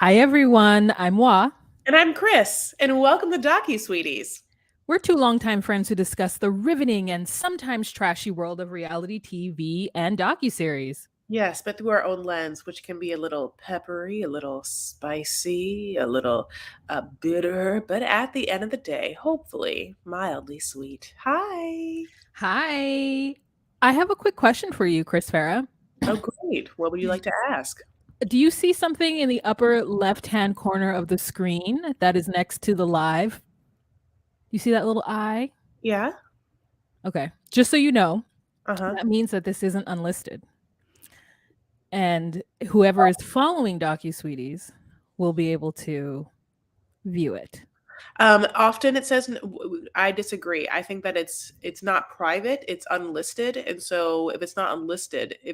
Hi, everyone. I'm Wa. And I'm Chris, and welcome to Sweeties. We're two longtime friends who discuss the riveting and sometimes trashy world of reality TV and docuseries. Yes, but through our own lens, which can be a little peppery, a little spicy, a little bitter, but at the end of the day, hopefully mildly sweet. Hi. Hi. I have a quick question for you, Chris Farah. Oh, great. What would you like to ask? Do you see something in the upper left-hand corner of the screen that is next to the live? You see that little eye? Yeah. Okay. Just so you know, Uh-huh. that means that this isn't unlisted. And whoever is following DocuSweeties will be able to view it. Often it says I disagree. I think that it's not private, it's unlisted. And so if it's unlisted, they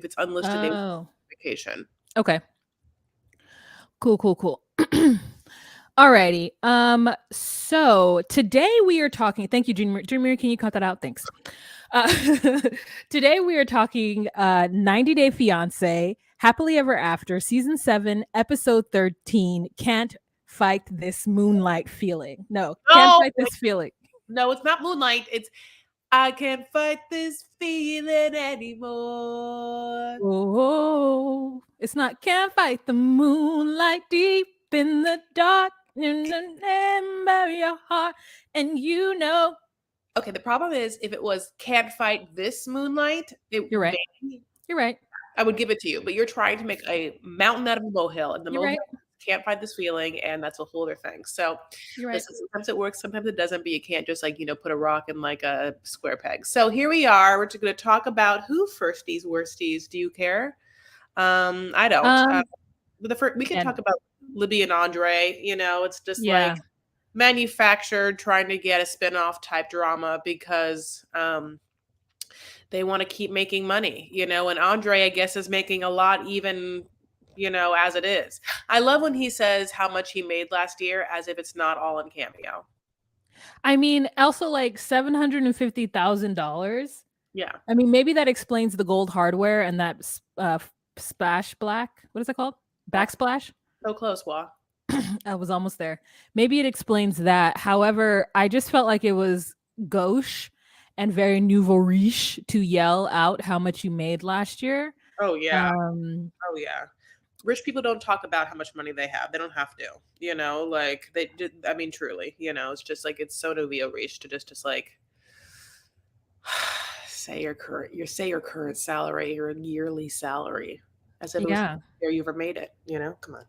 will Oh, notification. okay. Cool. Alrighty. So today we are talking. Thank you, Dreamer. Can you cut that out? Thanks. Uh, today we are talking 90 Day Fiancé, Happily Ever After, Season 7, Episode 13, Can't Fight This Moonlight Feeling. No, Can't Oh, Fight This Feeling. no, it's not Moonlight. It's I can't fight this feeling anymore. Oh, it's not Can't Fight the Moonlight deep in the dark. Remember your heart, and you know. Okay, the problem is if it was can't fight this moonlight, You're right. maybe You're right. I would give it to you. But you're trying to make a mountain out of a molehill, and the You're molehill right. can't fight this feeling, and that's a whole other thing. So You're right. listen, sometimes it works, sometimes it doesn't, but you can't just put a rock in like a square peg. So here we are. We're just gonna talk about who firsties, worsties. Do you care? I don't. Um, We can yeah, talk no. about Libby and Andre. It's just Yeah. like manufactured trying to get a spin-off type drama because they want to keep making money, and Andre, I guess, is making a lot even, as it is. I love when he says how much he made last year as if it's not all in Cameo. I mean, also like $750,000. Yeah. I mean, maybe that explains the gold hardware and that splash black. What is it called? Backsplash. So close, Wa. I was almost there. Maybe it explains that. However, I just felt like it was gauche and very nouveau riche to yell out how much you made last year. Oh, yeah. Um, Oh, yeah. Rich people don't talk about how much money they have. They don't have to, like they did. I mean, truly, it's just like it's so novio reach to just like say your current salary, your yearly salary, as if it was yeah. there you ever made it. Come on.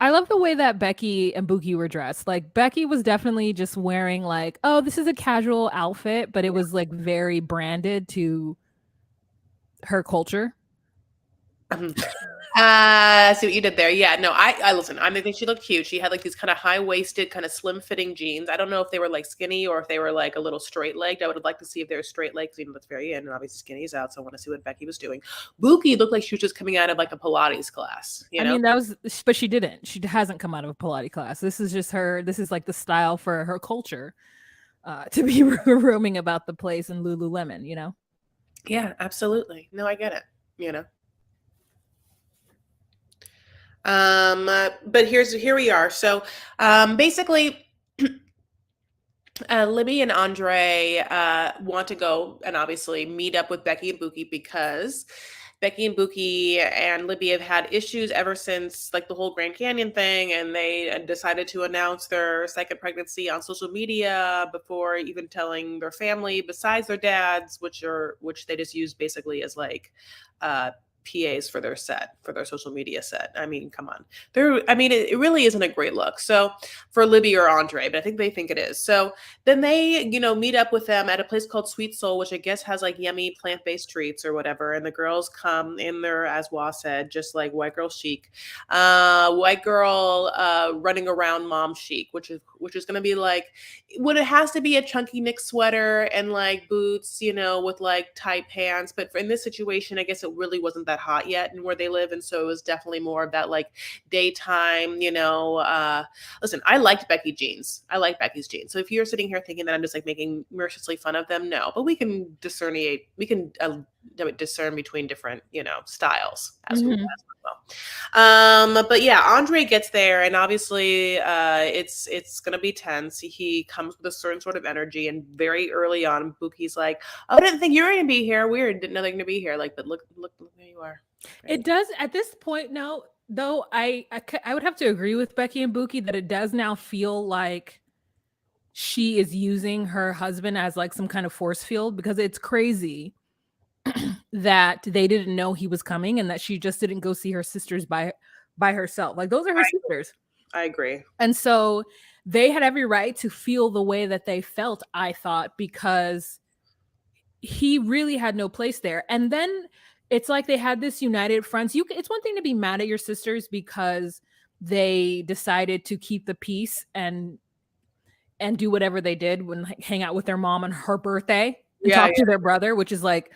I love the way that Becky and Buki were dressed. Like Becky was definitely just wearing like, oh, this is a casual outfit, but it was like very branded to her culture. See what you did there. Yeah, no, I listen. I think she looked cute. She had like these kind of high waisted, kind of slim fitting jeans. I don't know if they were like skinny or if they were like a little straight legged. I would have liked to see if they were straight legged. That's very in, and obviously skinny's out. So I want to see what Becky was doing. Buki looked like she was just coming out of like a Pilates class. I mean, that was, but she didn't. She hasn't come out of a Pilates class. This is just her. This is like the style for her culture to be roaming about the place in Lululemon. Yeah, absolutely. No, I get it. But here we are. So, basically, Libby and Andre want to go and obviously meet up with Becky and Buki because Becky and Buki and Libby have had issues ever since like the whole Grand Canyon thing, and they decided to announce their second pregnancy on social media before even telling their family, besides their dads, which they just use basically as like PAs for their social media set. I mean, come on. It really isn't a great look. So for Libby or Andre, but I think they think it is. So then they, meet up with them at a place called Sweet Soul, which I guess has like yummy plant-based treats or whatever. And the girls come in there, as Wa said, just like white girl chic. White girl running around mom chic, which is gonna be like when it has to be a chunky knit sweater and like boots, with like tight pants. But in this situation, I guess it really wasn't that hot yet and where they live. And so it was definitely more of that like daytime, listen, I liked Becky jeans. I like Becky's jeans. So if you're sitting here thinking that I'm just like making mercilessly fun of them, no, but we can discern between different, styles as well. Mhm. But yeah, Andre gets there, and obviously, it's gonna be tense. He comes with a certain sort of energy, and very early on, Buki's like, "Oh, I didn't think you were gonna be here. Weird, didn't know they're gonna be here." Like, but look where you are. It Right. does at this point now, though. I would have to agree with Becky and Buki that it does now feel like she is using her husband as like some kind of force field, because it's crazy that they didn't know he was coming and that she just didn't go see her sisters by herself. Like, those are her sisters. I agree. And so they had every right to feel the way that they felt, I thought, because he really had no place there. And then it's like they had this united front. It's one thing to be mad at your sisters because they decided to keep the peace and do whatever they did when, like, hang out with their mom on her birthday and Yeah, talk to their brother, which is like,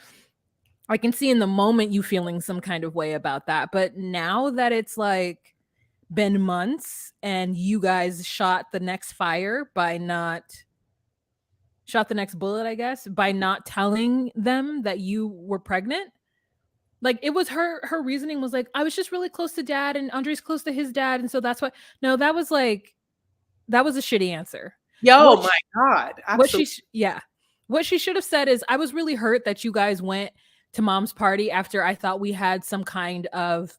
I can see in the moment you feeling some kind of way about that. But now that it's like been months and you guys shot the next fire by not shot the next bullet, I guess, by not telling them that you were pregnant. Like, it was her reasoning was like, I was just really close to dad and Andre's close to his dad. And so that's why. No, that was like, that was a shitty answer. Yo, What my God, what she absolutely. yeah, what she should have said is, I was really hurt that you guys went to mom's party after I thought we had some kind of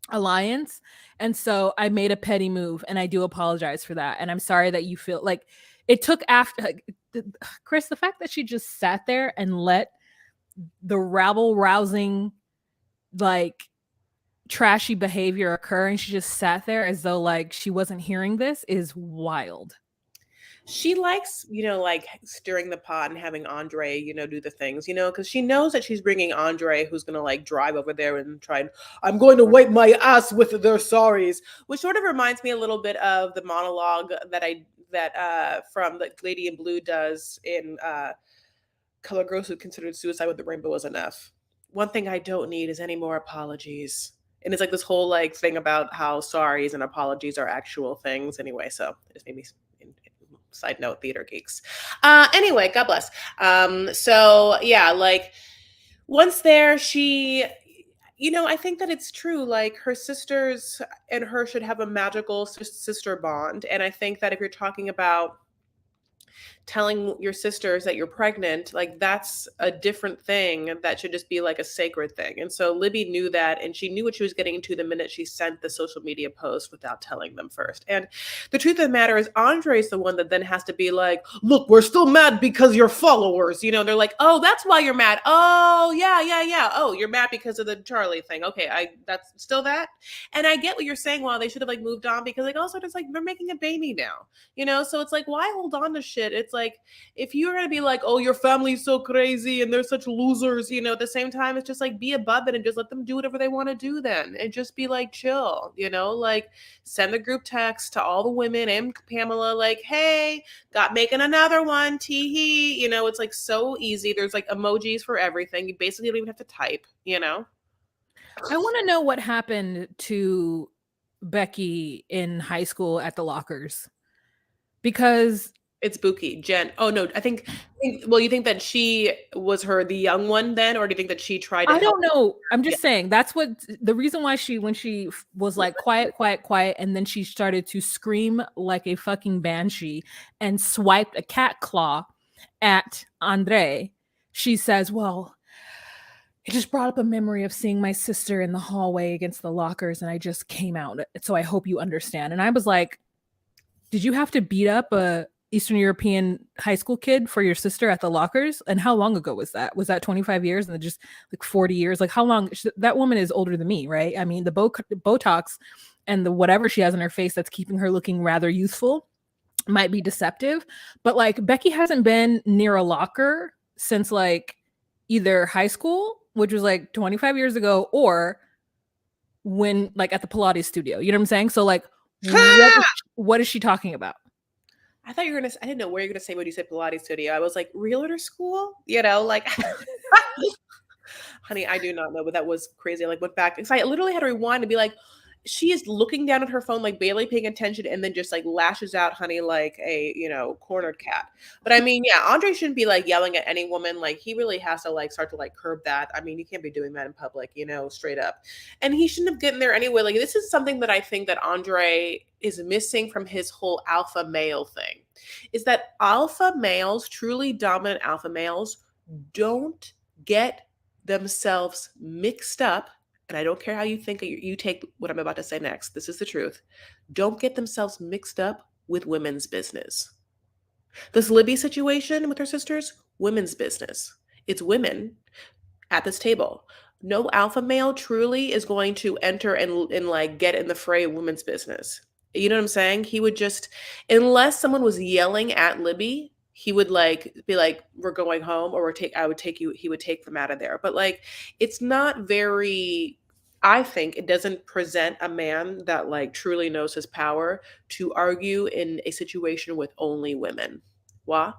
alliance, and so I made a petty move and I do apologize for that, and I'm sorry that you feel like it took after, like, Chris, the fact that she just sat there and let the rabble rousing, like, trashy behavior occur, and she just sat there as though like she wasn't hearing this, is wild. She likes, like stirring the pot and having Andre, do the things, because she knows that she's bringing Andre, who's gonna like drive over there and try and I'm going to wipe my ass with their sorries, which sort of reminds me a little bit of the monologue that from the Lady in Blue does in Color Girls Who Considered Suicide with the Rainbow Was Enough. One thing I don't need is any more apologies. And it's like this whole like thing about how sorries and apologies are actual things. Anyway, so it just made me side note theater geeks. Anyway, God bless. So yeah, like once there, I think that it's true. Like her sisters and her should have a magical sister bond. And I think that if you're talking about telling your sisters that you're pregnant, like that's a different thing that should just be like a sacred thing. And so Libby knew that, and she knew what she was getting into the minute she sent the social media post without telling them first. And the truth of the matter is, Andre's the one that then has to be like, look, we're still mad because your followers, they're like, oh, that's why you're mad. Oh, yeah, yeah, yeah. Oh, you're mad because of the Charlie thing. Okay, that's still that. And I get what you're saying. Well, they should have like moved on because like also it's like they're making a baby now, so it's like, why hold on to shit? It's like, if you're gonna be like, oh, your family's so crazy and they're such losers, at the same time, it's just like, be above it and just let them do whatever they want to do then, and just be like chill, like send the group text to all the women and Pamela like, hey, got making another one, tee hee. It's like so easy. There's like emojis for everything. You basically don't even have to type. I want to know what happened to Becky in high school at the lockers, because It's Buki. Jen. Oh no, well, you think that she was the young one then, or do you think that she tried to I help? don't know. I'm Yeah. just saying that's what the reason why when she was like quiet, quiet, quiet, and then she started to scream like a fucking banshee and swiped a cat claw at Andre. She says, well, it just brought up a memory of seeing my sister in the hallway against the lockers, and I just came out. So I hope you understand. And I was like, did you have to beat up a Eastern European high school kid for your sister at the lockers? And how long ago was that? Was that 25 years and then just like 40 years? Like, how long? That woman is older than me, right? I mean, the Botox and the whatever she has in her face that's keeping her looking rather youthful might be deceptive. But like, Becky hasn't been near a locker since like either high school, which was like 25 years ago, or when like at the Pilates studio. You know what I'm saying? So like, what is she talking about? I thought you were gonna. I didn't know where you're gonna say when you said Pilates studio. I was like, realtor school, like. Honey, I do not know, but that was crazy. I like went back because I literally had to rewind and be like, she is looking down at her phone, like barely paying attention, and then just like lashes out, honey, like a, cornered cat. But I mean, yeah, Andre shouldn't be like yelling at any woman. Like he really has to like start to like curb that. I mean, you can't be doing that in public, straight up. And he shouldn't have gotten there anyway. Like this is something that I think that Andre is missing from his whole alpha male thing. Is that alpha males, truly dominant alpha males, don't get themselves mixed up, and I don't care how you think you take what I'm about to say next. This is the truth. Don't get themselves mixed up with women's business. This Libby situation with her sisters, women's business. It's women at this table. No alpha male truly is going to enter and like get in the fray of women's business. You know what I'm saying? He would just, unless someone was yelling at Libby, he would like be like, "We're going home," or I would take you." He would take them out of there. But like, it's not very. I think it doesn't present a man that like truly knows his power to argue in a situation with only women. Why?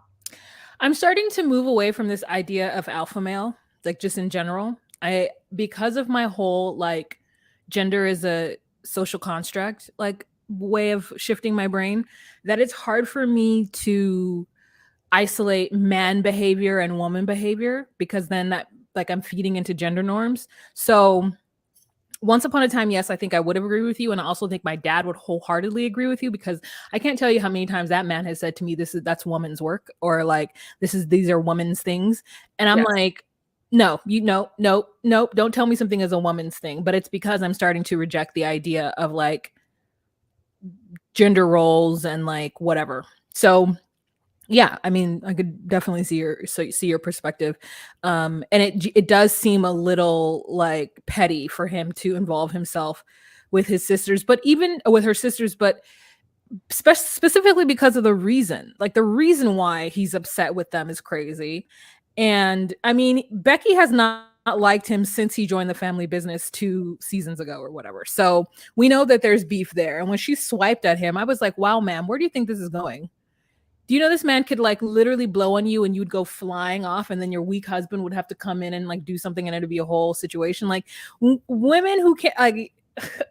I'm starting to move away from this idea of alpha male, like just in general. I Because of my whole like gender is a social construct, like way of shifting my brain, that it's hard for me to isolate man behavior and woman behavior, because then that, like, I'm feeding into gender norms. So once upon a time, yes, I think I would agree with you, and I also think my dad would wholeheartedly agree with you, because I can't tell you how many times that man has said to me, that's woman's work," or like, these are woman's things, and I'm Yes. like, no, no, no, nope, don't tell me something is a woman's thing. But it's because I'm starting to reject the idea of like gender roles and like whatever. So yeah, I mean, I could definitely see your perspective, and it does seem a little like petty for him to involve himself with his sisters, but even with her sisters, but specifically because of the reason why he's upset with them is crazy. And I mean, Becky has not liked him since he joined the family business 2 seasons ago or whatever. So we know that there's beef there. And when she swiped at him, I was like, wow, ma'am, where do you think this is going? Do you know this man could like literally blow on you and you'd go flying off, and then your weak husband would have to come in and like do something, and it'd be a whole situation. Like women who can't like,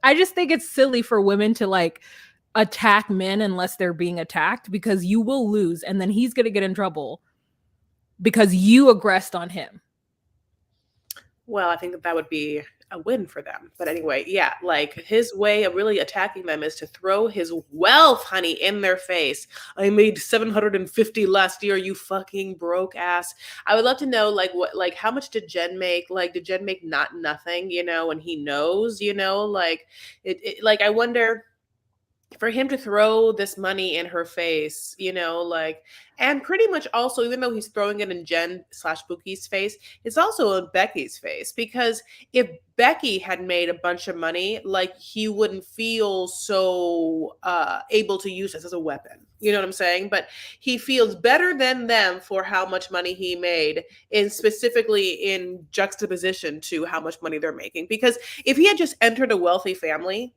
I just think it's silly for women to like attack men unless they're being attacked, because you will lose, and then he's gonna get in trouble because you aggressed on him. Well, I think that that would be a win for them. But anyway, yeah, like his way of really attacking them is to throw his wealth, honey, in their face. I made 750 last year, you fucking broke ass. I would love to know like how much did Jen make? Like did Jen make not nothing, and he knows, like like I wonder for him to throw this money in her face, like, and pretty much also, even though he's throwing it in Jen/Bookie's face, it's also in Becky's face. Because if Becky had made a bunch of money, like, he wouldn't feel so able to use this as a weapon. You know what I'm saying? But he feels better than them for how much money he made, in specifically in juxtaposition to how much money they're making. Because if he had just entered a wealthy family,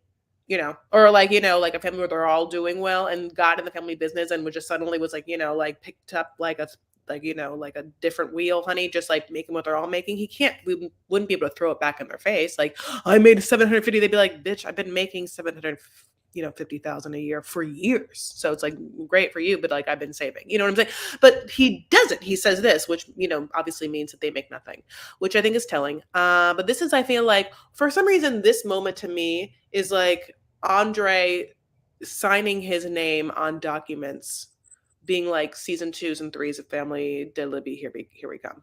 or like, like a family where they're all doing well and got in the family business and was just suddenly was like, like picked up like a like, like a different wheel, honey, just like making what they're all making. We wouldn't be able to throw it back in their face. Like, I made 750. They'd be like, bitch, I've been making 700, 50,000 a year for years. So it's like great for you, but like I've been saving, you know what I'm saying? But he doesn't. He says this, which, obviously means that they make nothing, which I think is telling. But this is, I feel like for some reason, this moment to me is like Andre signing his name on documents, being like season 2s and 3s of Family de Libby. Here we come.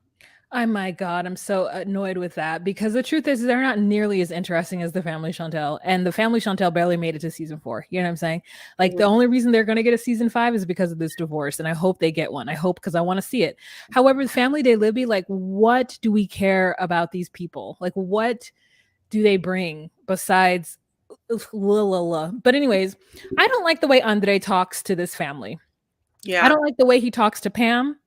Oh my God, I'm so annoyed with that, because the truth is they're not nearly as interesting as the Family Chantel, and the Family Chantel barely made it to season 4. You know what I'm saying? Like the only reason they're going to get a season 5 is because of this divorce, and I hope they get one. I hope, because I want to see it. However, the Family de Libby, like, what do we care about these people? Like, what do they bring besides But anyways, I don't like the way Andre talks to this family. Yeah. I don't like the way he talks to Pam.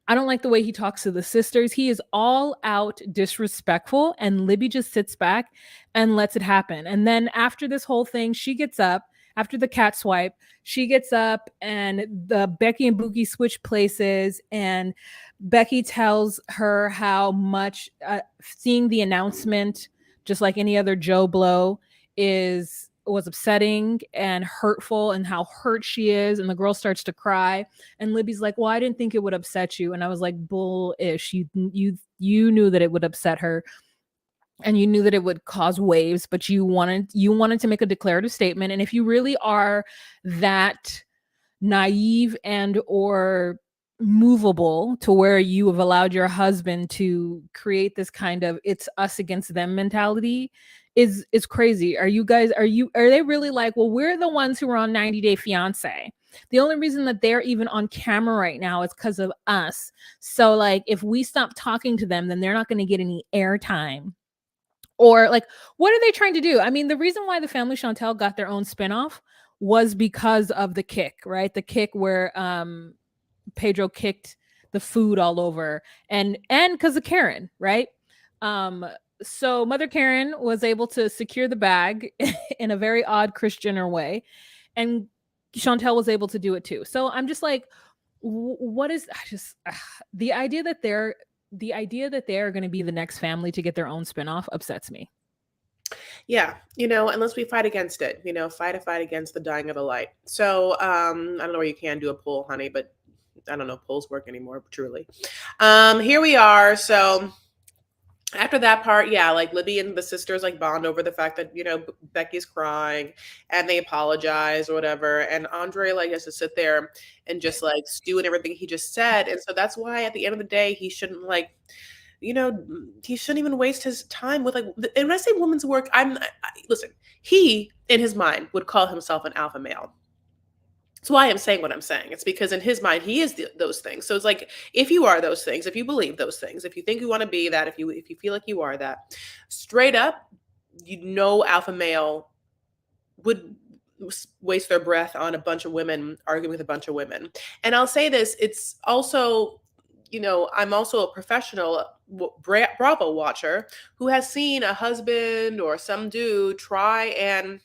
I don't like the way he talks to the sisters. He is all out disrespectful, and Libby just sits back and lets it happen. And then after this whole thing, she gets up after the cat swipe. She gets up, and the Becky and Boogie switch places, and Becky tells her how much seeing the announcement, just like any other Joe Blow, was upsetting and hurtful and how hurt she is, and the girl starts to cry, and Libby's like, well, I didn't think it would upset you, and I was like, bullish. You knew that it would upset her, and you knew that it would cause waves, but you wanted to make a declarative statement. And if you really are that naive and or movable to where you have allowed your husband to create this kind of it's us against them mentality, is crazy. Are they really like, well, we're the ones who are on 90 Day Fiance. The only reason that they're even on camera right now is because of us. So like if we stop talking to them, then they're not going to get any airtime. Or like, what are they trying to do? I mean, the reason why the Family Chantel got their own spinoff was because of the kick, right? The kick where Pedro kicked the food all over, and because of Karen, right? Um, so Mother Karen was able to secure the bag in a very odd Kris Jenner way, and Chantel was able to do it too. So I'm just like, what is I just the idea that they're going to be the next family to get their own spinoff upsets me. Yeah, unless we fight against it, fight a fight against the dying of a light. So I don't know where you can do a poll, honey, but I don't know if polls work anymore, truly. Here we are. So after that part, yeah, like Libby and the sisters like bond over the fact that, Becky's crying and they apologize or whatever. And Andre like has to sit there and just like stew in everything he just said. And so that's why at the end of the day, he shouldn't like, he shouldn't even waste his time with like, and when I say woman's work, listen, he in his mind would call himself an alpha male. That's why I'm saying what I'm saying. It's because in his mind, he is those things. So it's like, if you are those things, if you believe those things, if you think you want to be that, if you feel like you are that, straight up, alpha male would waste their breath on a bunch of women arguing with a bunch of women. And I'll say this, it's also, I'm also a professional Bravo watcher who has seen a husband or some dude try and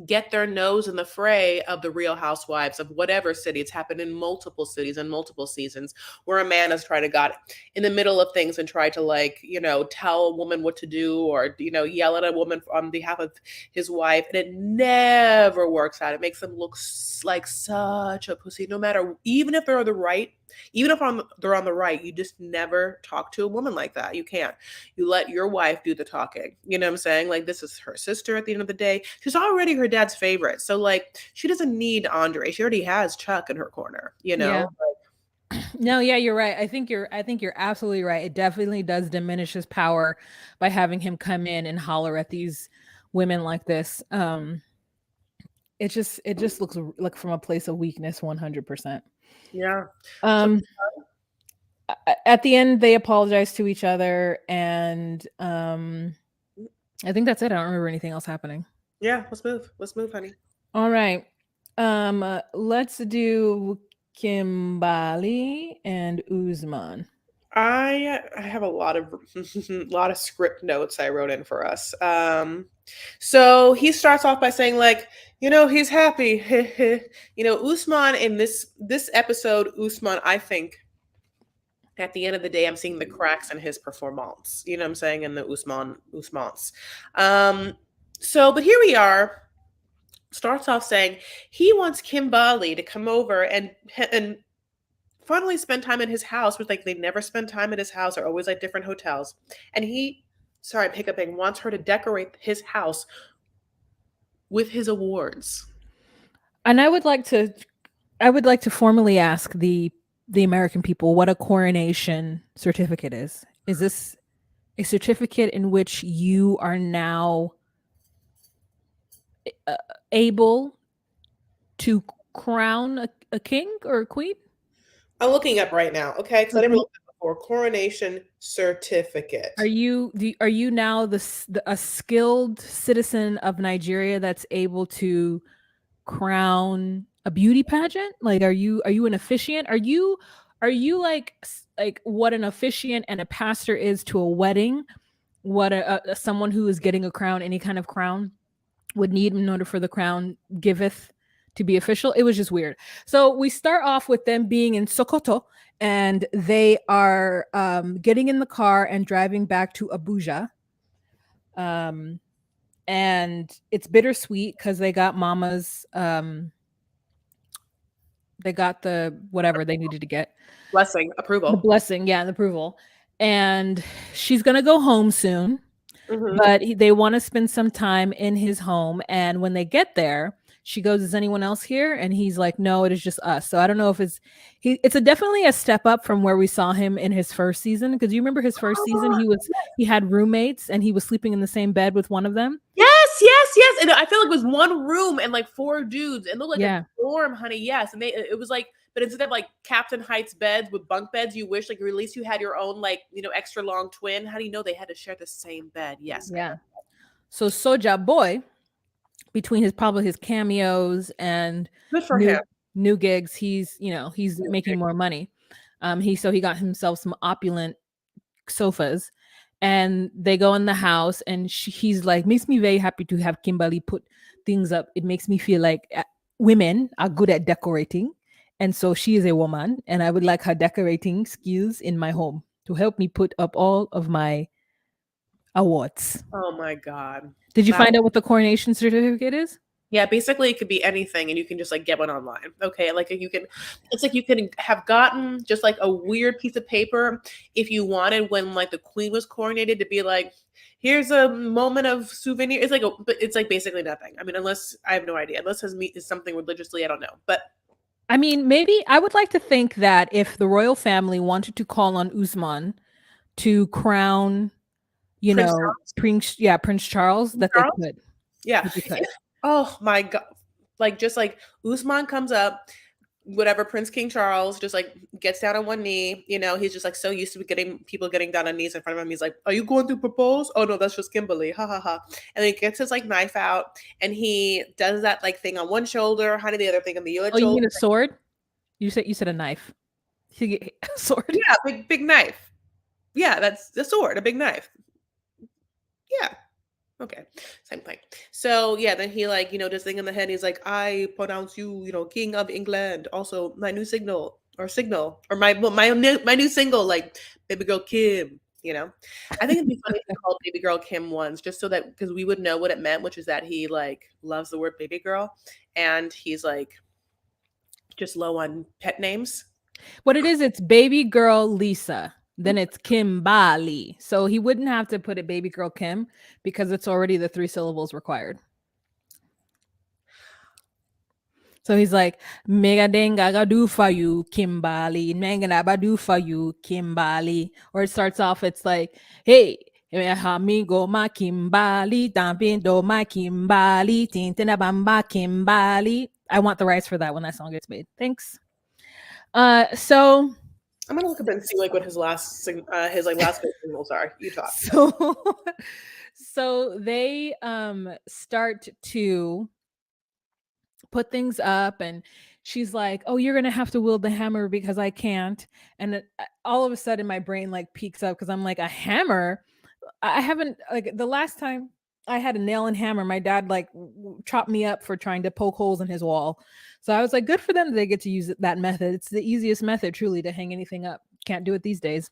get their nose in the fray of the Real Housewives of whatever city. It's happened in multiple cities and multiple seasons where a man has tried to got in the middle of things and tried to like, tell a woman what to do or, yell at a woman on behalf of his wife. And it never works out. It makes them look like such a pussy, no matter, even if they're on the right, even if they're on the right, you just never talk to a woman like that. You can't. You let your wife do the talking. You know what I'm saying? Like, this is her sister at the end of the day. She's already her dad's favorite. So, like, she doesn't need Andre. She already has Chuck in her corner, Yeah. No, yeah, you're right. I think you're absolutely right. It definitely does diminish his power by having him come in and holler at these women like this. It just looks like from a place of weakness 100%. Yeah. So, Um at the end they apologize to each other, and I think that's it. I don't remember anything else happening. yeah, let's move. Let's move, honey. All right. Let's do Kimbali and Uzman. I have a lot of lot of script notes I wrote in for us. So he starts off by saying like, he's happy. Usman in this episode, Usman, I think at the end of the day, I'm seeing the cracks in his performance. You know what I'm saying? In the Usmans. But here we are. Starts off saying he wants Kimbali to come over and finally spend time in his house, which like they never spend time at his house. They're always at different hotels. And hiccuping, wants her to decorate his house with his awards. And I would like to formally ask the American people what a coronation certificate is. Is this a certificate in which you are now uh, able to crown a king or a queen? I'm looking up right now, okay? Because I never Okay. looked up before. Coronation certificate. Are you now a skilled citizen of Nigeria that's able to crown a beauty pageant? Like, are you an officiant? Are you like what an officiant and a pastor is to a wedding? What someone who is getting a crown, any kind of crown, would need in order for the crown giveth to be official. It was just weird. So we start off with them being in Sokoto, and they are getting in the car and driving back to Abuja. Um, and it's bittersweet because they got mama's they got the whatever they needed to get, Blessing, the approval. blessing, yeah, and the approval. And she's gonna go home soon, Hmm. but they want to spend some time in his home. And when they get there, she goes, "Is anyone else here?" And he's like, "No, it is just us." So I don't know if it's a definitely a step up from where we saw him in his first season. Because you remember his first season, he had roommates and he was sleeping in the same bed with one of them. Yes, yes, yes. And I feel like it was one room and like four dudes. And looked like a Yeah, dorm, honey. Yes. And it was like, but instead of like Captain Heights beds with bunk beds, you wish like at least you had your own like, extra long twin. How do you know they had to share the same bed? Yes. yeah. So Soja Boy, between his probably his cameos and Good for him. new new gigs, he's making more money. He got himself some opulent sofas, and they go in the house, and he's like, makes me very happy to have Kimberly put things up. It makes me feel like women are good at decorating, and so she is a woman, and I would like her decorating skills in my home to help me put up all of my awards. Oh my God. Did you That find out what the coronation certificate is? Yeah, basically it could be anything and you can just like get one online. Okay. Like you can it's like you can have gotten just like a weird piece of paper if you wanted when like the queen was coronated to be like, here's a moment of souvenir. But it's like basically nothing. I mean, unless I have no idea. Unless is something religiously, I don't know. But I mean, maybe I would like to think that if the royal family wanted to call on Usman to crown, Prince Charles, Prince Charles, King that they Charles? could. Yeah. That they could. Oh my God. Like just like Usman comes up, whatever Prince King Charles just like gets down on one knee. He's just like so used to getting people getting down on knees in front of him. He's like, "Are you going to propose?" "Oh no, that's just Kimberly." Ha ha ha. And then he gets his like knife out and he does that like thing on one shoulder, honey, the other thing on the other Oh, you shoulder. mean a sword? You said a knife. A sword. Yeah, big knife. Yeah, that's the sword, a big knife. Yeah. Okay, same thing. So yeah, then he like does thing in the head. He's like, I pronounce you, King of England. Also, my new signal, or my new single, like Baby Girl Kim. I think it'd be funny if he called Baby Girl Kim once, just so that because we would know what it meant, which is that he like loves the word baby girl, and he's like just low on pet names. What it is, it's baby girl Lisa. Then it's Kimbali. So he wouldn't have to put it baby girl Kim because it's already the 3 syllables required. So he's like, Mega denga do for you, Kimbali. Mega do for you, Kimbali. Or it starts off, it's like, hey, amigo ma Kimbali, tampindo ma Kimbali, tintina bamba Kimbali. I want the rights for that when that song gets made. Thanks. So I'm gonna look up and see like what his like last signals are. You talk. so so they start to put things up, and she's like, "Oh, you're gonna have to wield the hammer because I can't." And all of a sudden my brain like peaks up because I'm like, a hammer? I haven't, like, the last time I had a nail and hammer, my dad like chopped me up for trying to poke holes in his wall. So I was like, good for them that they get to use that method. It's the easiest method truly to hang anything up. Can't do it these days.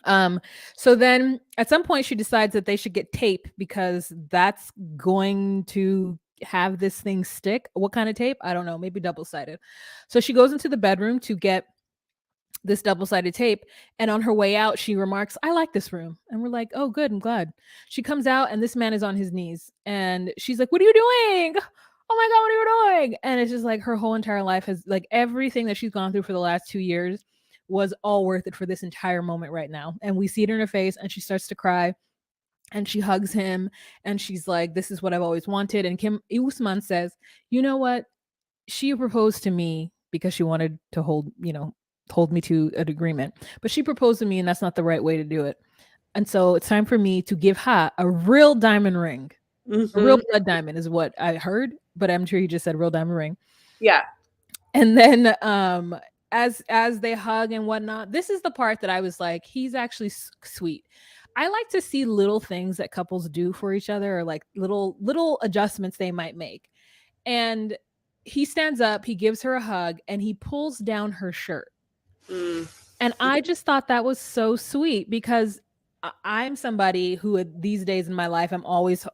Um, so then at some point she decides that they should get tape because that's going to have this thing stick. What kind of tape? I don't know, maybe double-sided. So she goes into the bedroom to get this double-sided tape, and on her way out she remarks, "I like this room." And we're like, "Oh, good, I'm glad." She comes out and this man is on his knees, and she's like, "What are you doing? Oh my god, what are you doing?" And it's just like her whole entire life has, like, everything that she's gone through for the last 2 years was all worth it for this entire moment right now. And we see it in her face, and she starts to cry, and she hugs him, and she's like, "This is what I've always wanted." And Kim Usman says, "You know what? She proposed to me because she wanted to hold me to an agreement, but she proposed to me, and that's not the right way to do it. And so it's time for me to give her a real diamond ring. A real Hmm. blood diamond is what I heard, but I'm sure he just said real diamond ring." Yeah. And then as they hug and whatnot, this is the part that I was like, he's actually sweet. I like to see little things that couples do for each other, or like little adjustments they might make. And he stands up, he gives her a hug, and he pulls down her shirt. Mm. And I just thought that was so sweet because I'm somebody who these days in my life, I'm always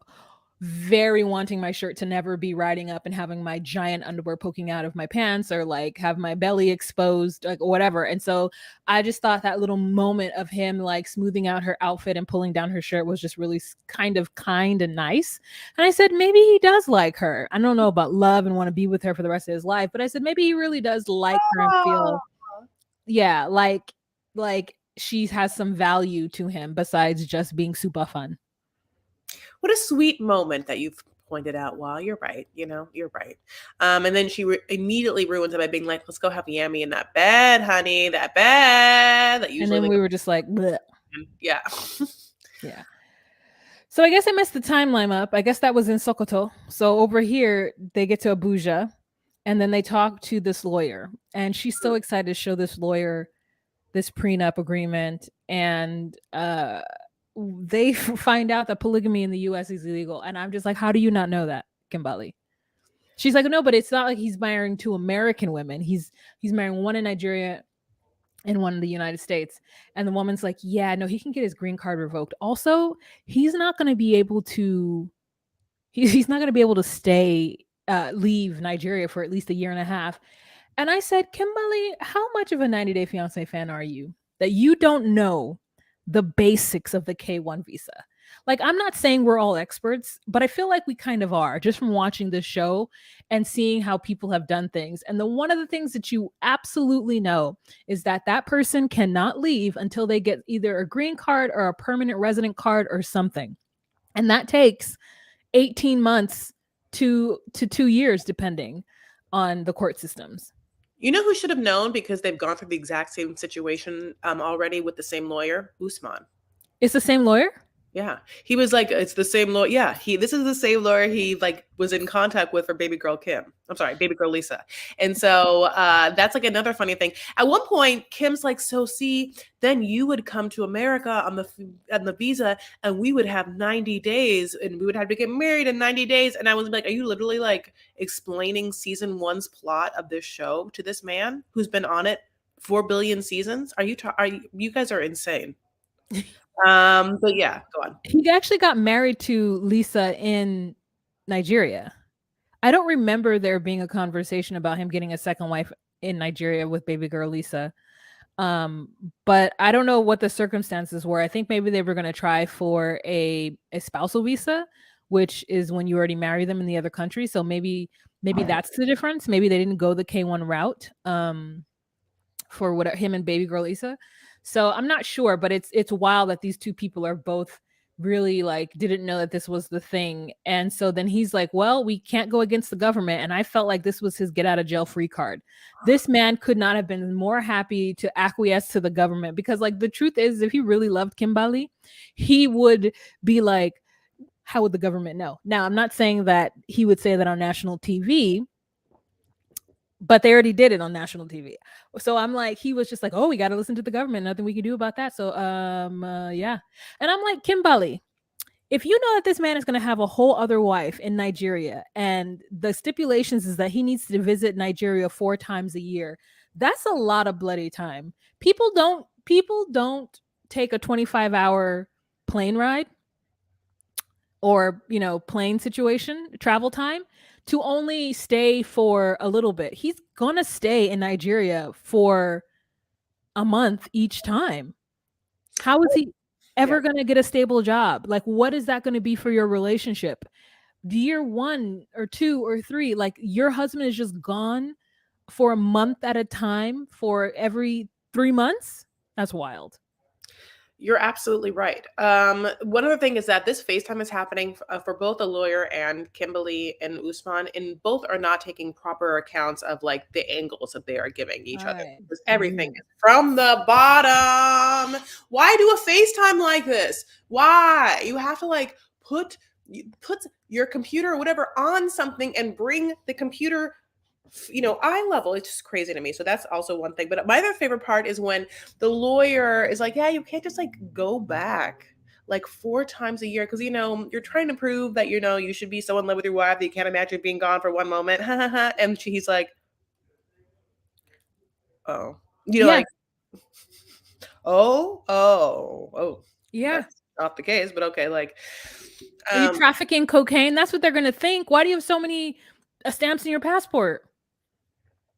very wanting my shirt to never be riding up and having my giant underwear poking out of my pants, or like have my belly exposed, like whatever. And so I just thought that little moment of him like smoothing out her outfit and pulling down her shirt was just really kind and nice. And I said, maybe he does like her. I don't know about love and want to be with her for the rest of his life, but I said maybe he really does like her and Oh, feel, yeah, like she has some value to him besides just being super fun. what a sweet moment that you've pointed out. Wow, you're right. You're right. And then she immediately ruins it by being like, "Let's go have yummy in that bed, honey. That bed that And usually then they we go were just like, bleh. in." Yeah. Yeah. So I guess I messed the timeline up. I guess that was in Sokoto. So over here, they get to Abuja and then they talk to this lawyer. And she's so excited to show this lawyer this prenup agreement. And they find out that polygamy in the US is illegal. And I'm just like, how do you not know that, Kimbali? She's like, no, but it's not like he's marrying two American women. He's marrying one in Nigeria and one in the United States. And the woman's like, yeah, no, he can get his green card revoked. Also, he's not going to be able to he's not going to be able to stay leave Nigeria for at least a year and a half. And I said, Kimberly, how much of a 90 Day Fiance fan are you that you don't know the basics of the K1 visa? Like, I'm not saying we're all experts, but I feel like we kind of are just from watching this show and seeing how people have done things. And the one of the things that you absolutely know is that that person cannot leave until they get either a green card or a permanent resident card or something. And that takes 18 months to 2 years, depending on the court systems. You know who should have known because they've gone through the exact same situation already with the same lawyer? Usman. It's the same lawyer? Yeah. He was like, it's the same lawyer. Yeah, this is the same lawyer he like was in contact with for baby girl Kim. I'm sorry, baby girl Lisa. And so that's like another funny thing. At one point, Kim's like, so see, then you would come to America on the visa and we would have 90 days and we would have to get married in 90 days. And I was like, are you literally like explaining season one's plot of this show to this man who's been on it 4 billion seasons? You guys are insane. But yeah, go on. He actually got married to Lisa in Nigeria. I don't remember there being a conversation about him getting a second wife in Nigeria with baby girl Lisa. Um, but I don't know what the circumstances were. I think maybe they were going to try for a spousal visa, which is when you already marry them in the other country. So maybe that's the difference. Maybe they didn't go the K1 route for what him and baby girl Lisa. So I'm not sure, but it's wild that these two people are both really like didn't know that this was the thing. And so then he's like, well, we can't go against the government. And I felt like this was his get out of jail free card. This man could not have been more happy to acquiesce to the government, because like the truth is, if he really loved Kimbali, he would be like, how would the government know? Now, I'm not saying that he would say that on national TV, but they already did it on national TV. So I'm like, he was just like, oh, we got to listen to the government. Nothing we can do about that. So, yeah. And I'm like, Kimbali, if you know that this man is going to have a whole other wife in Nigeria and the stipulations is that he needs to visit Nigeria 4 times a year, that's a lot of bloody time. People don't take a 25-hour plane ride or, plane situation, travel time, to only stay for a little bit. He's going to stay in Nigeria for a month each time. How is he Yeah. ever going to get a stable job? Like, what is that going to be for your relationship? Year 1 or 2 or 3, like your husband is just gone for a month at a time for every 3 months? That's wild. You're absolutely right. One other thing is that this FaceTime is happening for both the lawyer and Kimberly and Usman, and both are not taking proper accounts of like the angles that they are giving each other Right. because everything is from the bottom. Why do a FaceTime like this? Why? You have to like put your computer or whatever on something and bring the computer eye level. It's just crazy to me. So that's also one thing. But my other favorite part is when the lawyer is like, yeah, you can't just like go back like 4 times a year because you're trying to prove that you should be so in love with your wife that you can't imagine being gone for one moment. And he's like, oh, Yeah. like, oh. Yeah. off the case, but okay, like, Are you um, trafficking cocaine? That's what they're gonna think. Why do you have so many stamps in your passport?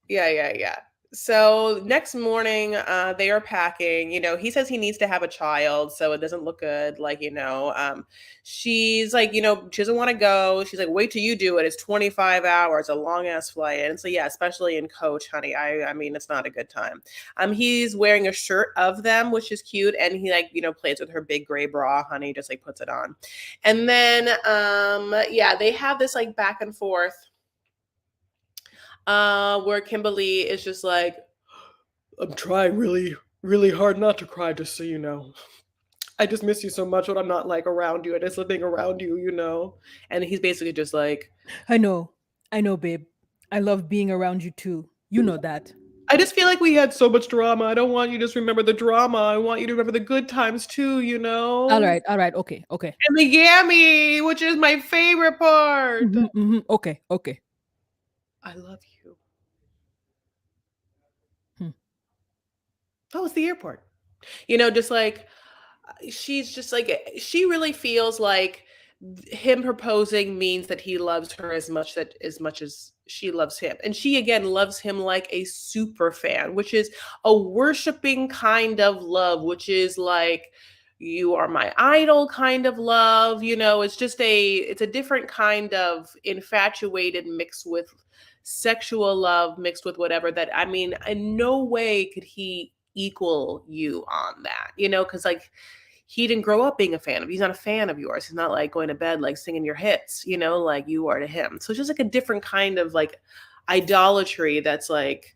yeah, yeah, yeah. So next morning, they are packing. He says he needs to have a child, so it doesn't look good. Like, she's like, she doesn't want to go. She's like, wait till you do it. It's 25 hours, a long ass flight. And so, yeah, especially in coach, honey, I mean, it's not a good time. He's wearing a shirt of them, which is cute, and he like, plays with her big gray bra, honey, just like puts it on. And then, yeah, they have this like back and forth where Kimberly is just like, I'm trying really, really hard not to cry, just so you know. I just miss you so much when I'm not like around you and it's living around you. And he's basically just like, I know. I know, babe. I love being around you too. You know that. I just feel like we had so much drama. I don't want you to just remember the drama. I want you to remember the good times too. All right, okay, okay. And the Yammy, which is my favorite part. Okay, okay. I love you. Hmm. Oh, it's the airport. Just like she's just like she really feels like him proposing means that he loves her as much as she loves him, and she again loves him like a super fan, which is a worshiping kind of love, which is like, you are my idol kind of love. It's a different kind of infatuated mixed with sexual love mixed with whatever. That, I mean, in no way could he equal you on that, because like he didn't grow up being a fan of. He's not a fan of yours. He's not like going to bed like singing your hits, like you are to him. So it's just like a different kind of like idolatry that's like,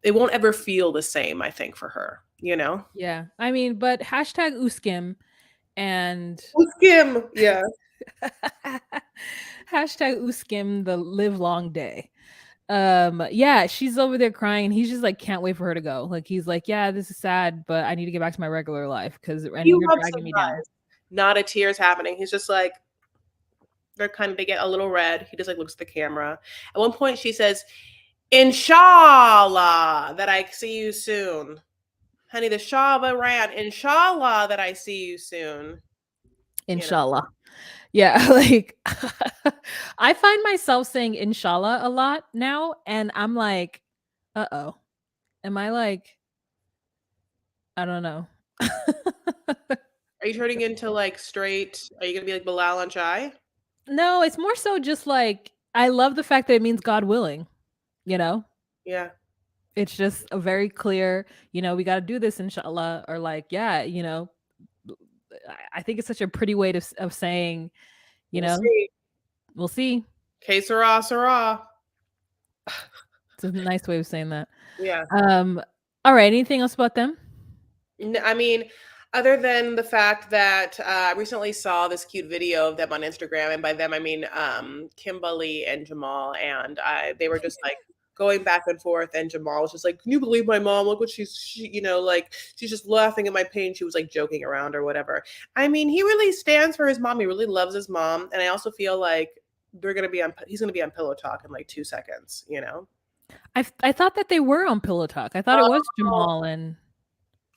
it won't ever feel the same, I think, for her. Yeah. I mean, but hashtag Uskim and With Kim, yeah. hashtag Uskim the live long day. Yeah, she's over there crying. He's just like can't wait for her to go. Like he's like, yeah, this is sad, but I need to get back to my regular life because and You you're love dragging me down. Sunrise. Not a tears happening. He's just like, they get a little red. He just like looks at the camera. At one point she says, Inshallah that I see you soon. Honey, the Shah of Iran, inshallah that I see you soon. You know. Inshallah. Yeah, like I find myself saying inshallah a lot now, and I'm like, uh-oh. Am I like, I don't know. Are you turning into like straight? Are you gonna be like Bilal on Chai? No, it's more so just like I love the fact that it means God willing, you know? Yeah. It's just a very clear, we got to do this inshallah, or like, yeah, I think it's such a pretty way of saying, you We'll know, see. we'll see. Que sera, sera. It's a nice way of saying that. Yeah. All right, anything else about them? I mean, other than the fact that I recently saw this cute video of them on Instagram, and by them I mean Kimberly and Jamal, and they were just like going back and forth, and Jamal was just like, "Can you believe my mom? Look what like she's just laughing at my pain." She was like joking around or whatever. I mean, he really stands for his mom. He really loves his mom, and I also feel like he's gonna be on Pillow Talk in like 2 seconds. I thought that they were on Pillow Talk. I thought it was Oh, Jamal and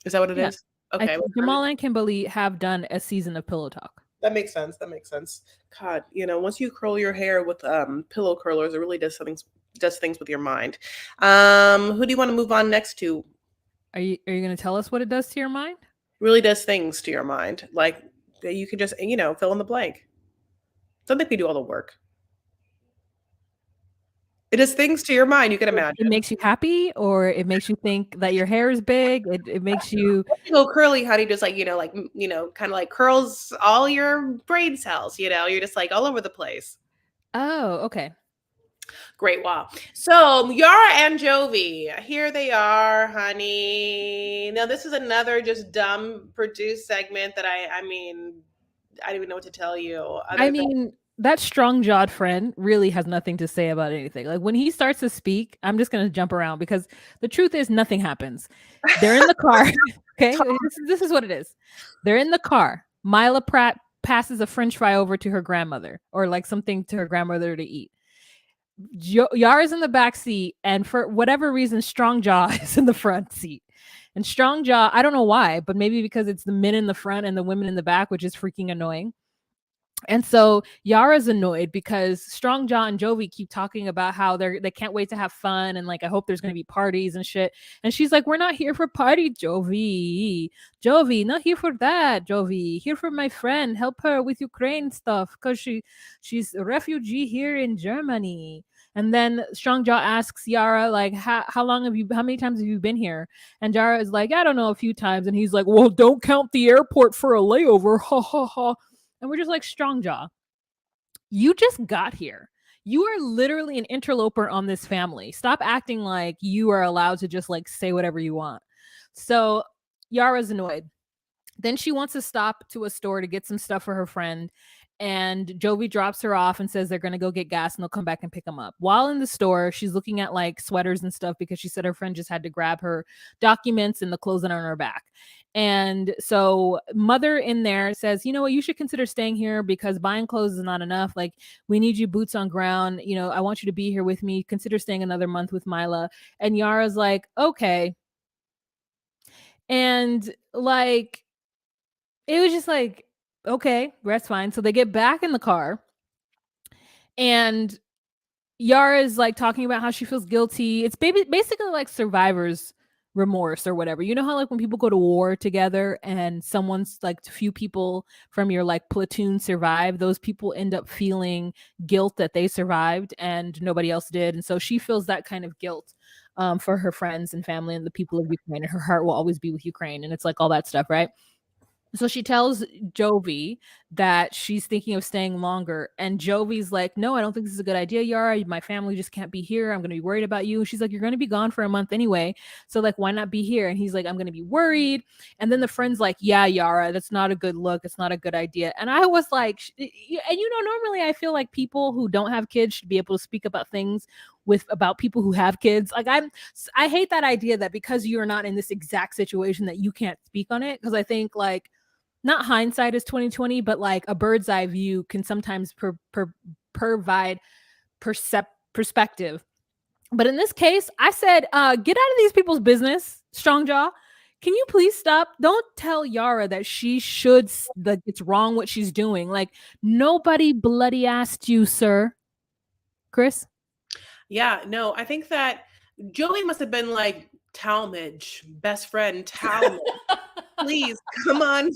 is that what it yeah. is? Okay, well, Jamal and Kimberly have done a season of Pillow Talk. that makes sense. That makes sense. God, once you curl your hair with pillow curlers, it really does things with your mind. Who do you want to move on next to? Are you going to tell us what it does to your mind? Really does things to your mind. Like you can just fill in the blank. Don't make me do all the work. It does things to your mind. You can imagine. It makes you happy, or it makes you think that your hair is big. It makes you Once you go curly, honey, just like kind of like curls all your brain cells. You're just like all over the place. Oh, okay. Great. Wow. So Yara and Jovi, here they are, honey. Now this is another just dumb produced segment that I mean, I don't even know what to tell you. I mean, that strong-jawed friend really has nothing to say about anything. Like when he starts to speak, I'm just gonna jump around because the truth is nothing happens. They're in the car. Okay, this is what it is. They're in the car. Mila Pratt passes a French fry over to her grandmother, or like something to her grandmother to eat. Yara's in the back seat, and for whatever reason, Strong Jaw is in the front seat. And Strong Jaw, I don't know why, but maybe because it's the men in the front and the women in the back, which is freaking annoying. And so Yara's annoyed because Strong Jaw and Jovi keep talking about how they can't wait to have fun, and like I hope there's gonna be parties and shit. And she's like, "We're not here for party, Jovi. Jovi, not here for that, Jovi. Here for my friend. Help her with Ukraine stuff because she's a refugee here in Germany." And then Strong Jaw asks Yara, like, how long have you, how many times have you been here? And Yara is like, I don't know, a few times. And he's like, well, don't count the airport for a layover. Ha ha ha. And we're just like, Strong Jaw, you just got here. You are literally an interloper on this family. Stop acting like you are allowed to just like say whatever you want. So Yara's annoyed. Then she wants to stop to a store to get some stuff for her friend. And Jovi drops her off and says they're going to go get gas and they'll come back and pick them up. While in the store, she's looking at like sweaters and stuff because she said her friend just had to grab her documents and the clothes that are on her back. And so mother in there says, you know what, you should consider staying here because buying clothes is not enough. Like, we need you boots on ground. You know, I want you to be here with me. Consider staying another month with Mila. And Yara's like, okay. And like, it was just like, okay, that's fine. So they get back in the car and Yara is like talking about how she feels guilty. It's basically like survivor's remorse or whatever. You know how like when people go to war together and someone's like a few people from your like platoon survive, those people end up feeling guilt that they survived and nobody else did. And so she feels that kind of guilt for her friends and family and the people of Ukraine. And her heart will always be with Ukraine. And it's like all that stuff, right? So she tells Jovi that she's thinking of staying longer. And Jovi's like, no, I don't think this is a good idea, Yara. My family just can't be here. I'm going to be worried about you. She's like, you're going to be gone for a month anyway. So, like, why not be here? And he's like, I'm going to be worried. And then the friend's like, yeah, Yara, that's not a good look. It's not a good idea. And I was like, and you know, normally I feel like people who don't have kids should be able to speak about things about people who have kids. Like, I hate that idea that because you're not in this exact situation that you can't speak on it. Because I think like, not hindsight is 2020, but like a bird's eye view can sometimes provide perspective. But in this case, I said, get out of these people's business, Strongjaw. Can you please stop? Don't tell Yara that she should, that it's wrong what she's doing. Like, nobody bloody asked you, sir. Chris? Yeah, no, I think that Joey must have been like, Talmadge, best friend Talmadge. Please come on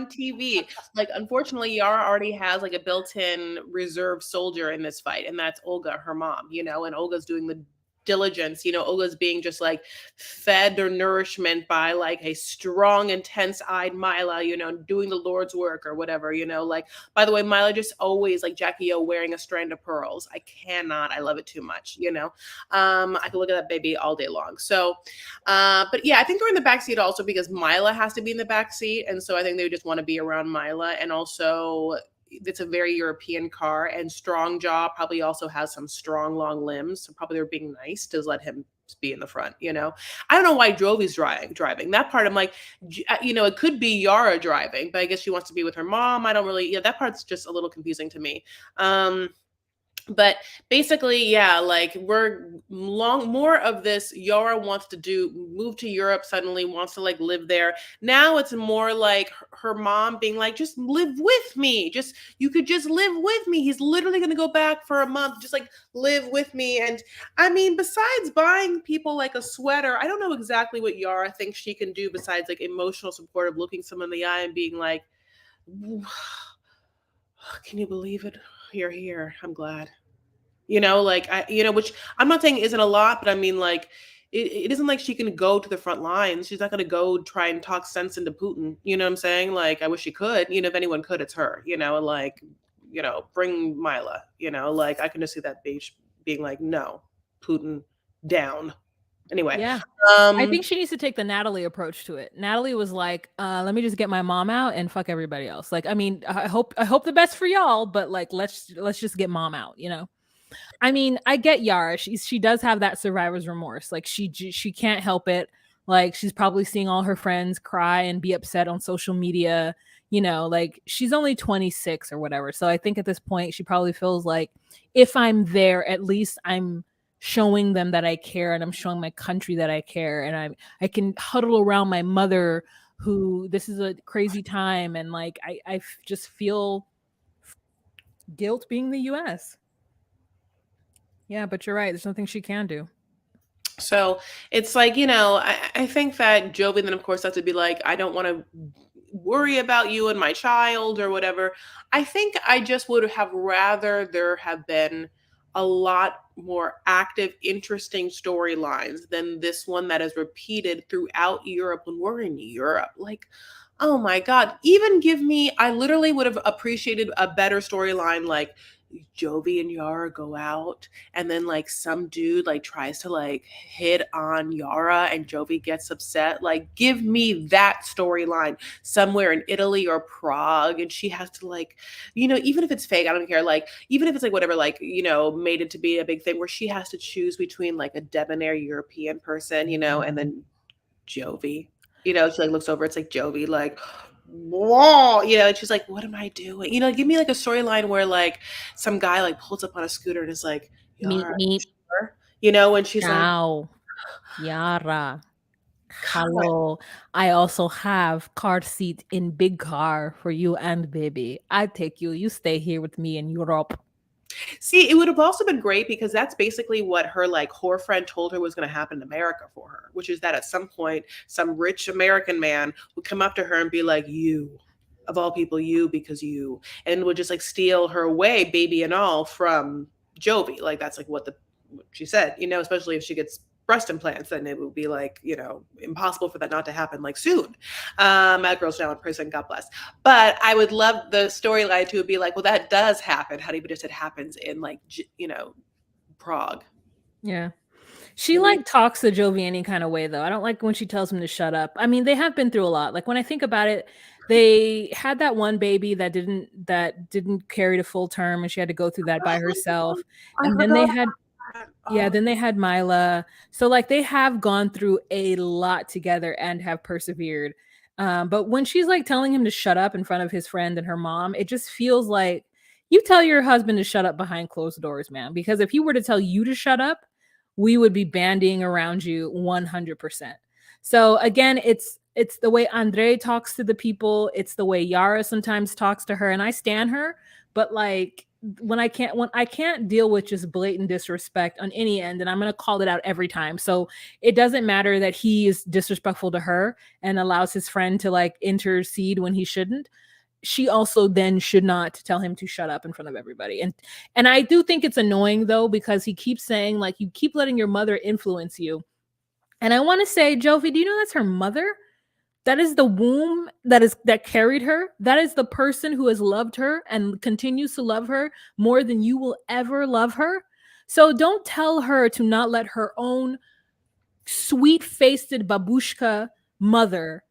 TV. Like, unfortunately, Yara already has like a built-in reserve soldier in this fight, and that's Olga, her mom, you know, and Olga's doing the diligence, you know, Olga's being just like fed or nourishment by like a strong, intense-eyed Mila, you know, doing the Lord's work or whatever, you know. Like, by the way, Mila just always like Jackie O wearing a strand of pearls. I love it too much, you know. I could look at that baby all day long. So but yeah, I think they're in the back seat also because Mila has to be in the back seat. And so I think they just want to be around Mila. And also it's a very European car, and Strong Jaw probably also has some strong, long limbs. So probably they're being nice to let him be in the front, you know. I don't know why Jovi's driving. That part I'm like, you know, it could be Yara driving, but I guess she wants to be with her mom. I don't really, yeah, that part's just a little confusing to me. But basically, yeah, like we're more of this. Yara wants to move to Europe suddenly, wants to like live there. Now it's more like her mom being like, just live with me. You could just live with me. He's literally going to go back for a month. Just like live with me. And I mean, besides buying people like a sweater, I don't know exactly what Yara thinks she can do besides like emotional support of looking someone in the eye and being like, can you believe it? You're here. I'm glad. You know, like which I'm not saying isn't a lot, but I mean, like, it isn't like she can go to the front lines. She's not going to go try and talk sense into Putin. You know what I'm saying? Like, I wish she could. You know, if anyone could, it's her. You know, like, you know, bring Mila. You know, like I can just see that bitch being like, no, Putin down. Anyway, Yeah. I think she needs to take the Natalie approach to it. Natalie was like, let me just get my mom out and fuck everybody else. Like, I mean, I hope the best for y'all, but like let's just get mom out, you know? I mean, I get Yara. She does have that survivor's remorse. Like she can't help it. Like she's probably seeing all her friends cry and be upset on social media. You know, like she's only 26 or whatever. So I think at this point she probably feels like if I'm there, at least I'm showing them that I care, and I'm showing my country that I care, and I can huddle around my mother who this is a crazy time, and like just feel guilt being the US. Yeah, but you're right. There's nothing she can do. So it's like, I think that Jovi then, of course, has to be like, I don't want to worry about you and my child or whatever. I think I just would have rather there have been a lot more active, interesting storylines than this one that is repeated throughout Europe when we're in Europe. Like, oh my God, even give me, I literally would have appreciated a better storyline like, Jovi and Yara go out and then like some dude like tries to like hit on Yara and Jovi gets upset. Like give me that storyline somewhere in Italy or Prague and she has to like, even if it's fake, I don't care. Like even if it's like whatever, like, made it to be a big thing where she has to choose between like a debonair European person, and then Jovi. She like looks over, it's like Jovi, like, whoa, and she's like, what am I doing? Give me like a storyline where like some guy like pulls up on a scooter and is like, Meet Yara, meet. sure? When she's like, Ciao. Yara. God. Hello. I also have car seat in big car for you and baby. I take you. You stay here with me in Europe. See, it would have also been great because that's basically what her like whore friend told her was going to happen in America for her, which is that at some point, some rich American man would come up to her and be like, you, of all people, you, because you, and would just like steal her away, baby and all, from Jovi. Like that's like what she said, especially if she gets breast implants, then it would be like, impossible for that not to happen like soon. That girl's now in prison, God bless. But I would love the storyline to be like, well, that does happen. How do you just it happens in like, Prague. Yeah. She like talks to Jovi any kind of way though. I don't like when she tells him to shut up. I mean, they have been through a lot. Like when I think about it, they had that one baby that didn't carry to full term and she had to go through that by herself. I And then they forgot had that. yeah, then they had Mila. So like they have gone through a lot together and have persevered. But when she's like telling him to shut up in front of his friend and her mom, it just feels like you tell your husband to shut up behind closed doors, man. Because if he were to tell you to shut up, we would be bandying around you 100%. So again, it's the way Andre talks to the people. It's the way Yara sometimes talks to her, and I stan her. But like when I can't deal with just blatant disrespect on any end, and I'm gonna call it out every time. So it doesn't matter that he is disrespectful to her and allows his friend to like intercede when he shouldn't. She also then should not tell him to shut up in front of everybody. And I do think it's annoying though, because he keeps saying like you keep letting your mother influence you. And I want to say, Jovi, do you know that's her mother? That is the womb that carried her. That is the person who has loved her and continues to love her more than you will ever love her. So don't tell her to not let her own sweet-faced babushka mother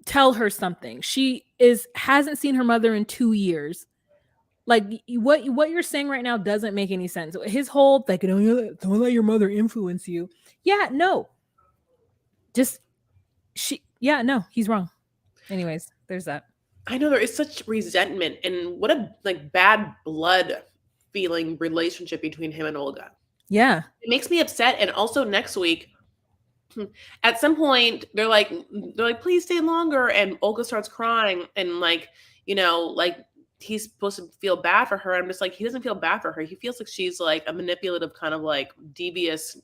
tell her something. She hasn't seen her mother in 2 years. Like what you're saying right now doesn't make any sense. His whole like don't let your mother influence you. Yeah, no. Just yeah, no, he's wrong. Anyways, there's that. I know there is such resentment and what a like bad blood feeling relationship between him and Olga. Yeah. It makes me upset. And also next week, at some point, they're like, please stay longer. And Olga starts crying and like he's supposed to feel bad for her. I'm just like, he doesn't feel bad for her. He feels like she's like a manipulative kind of like devious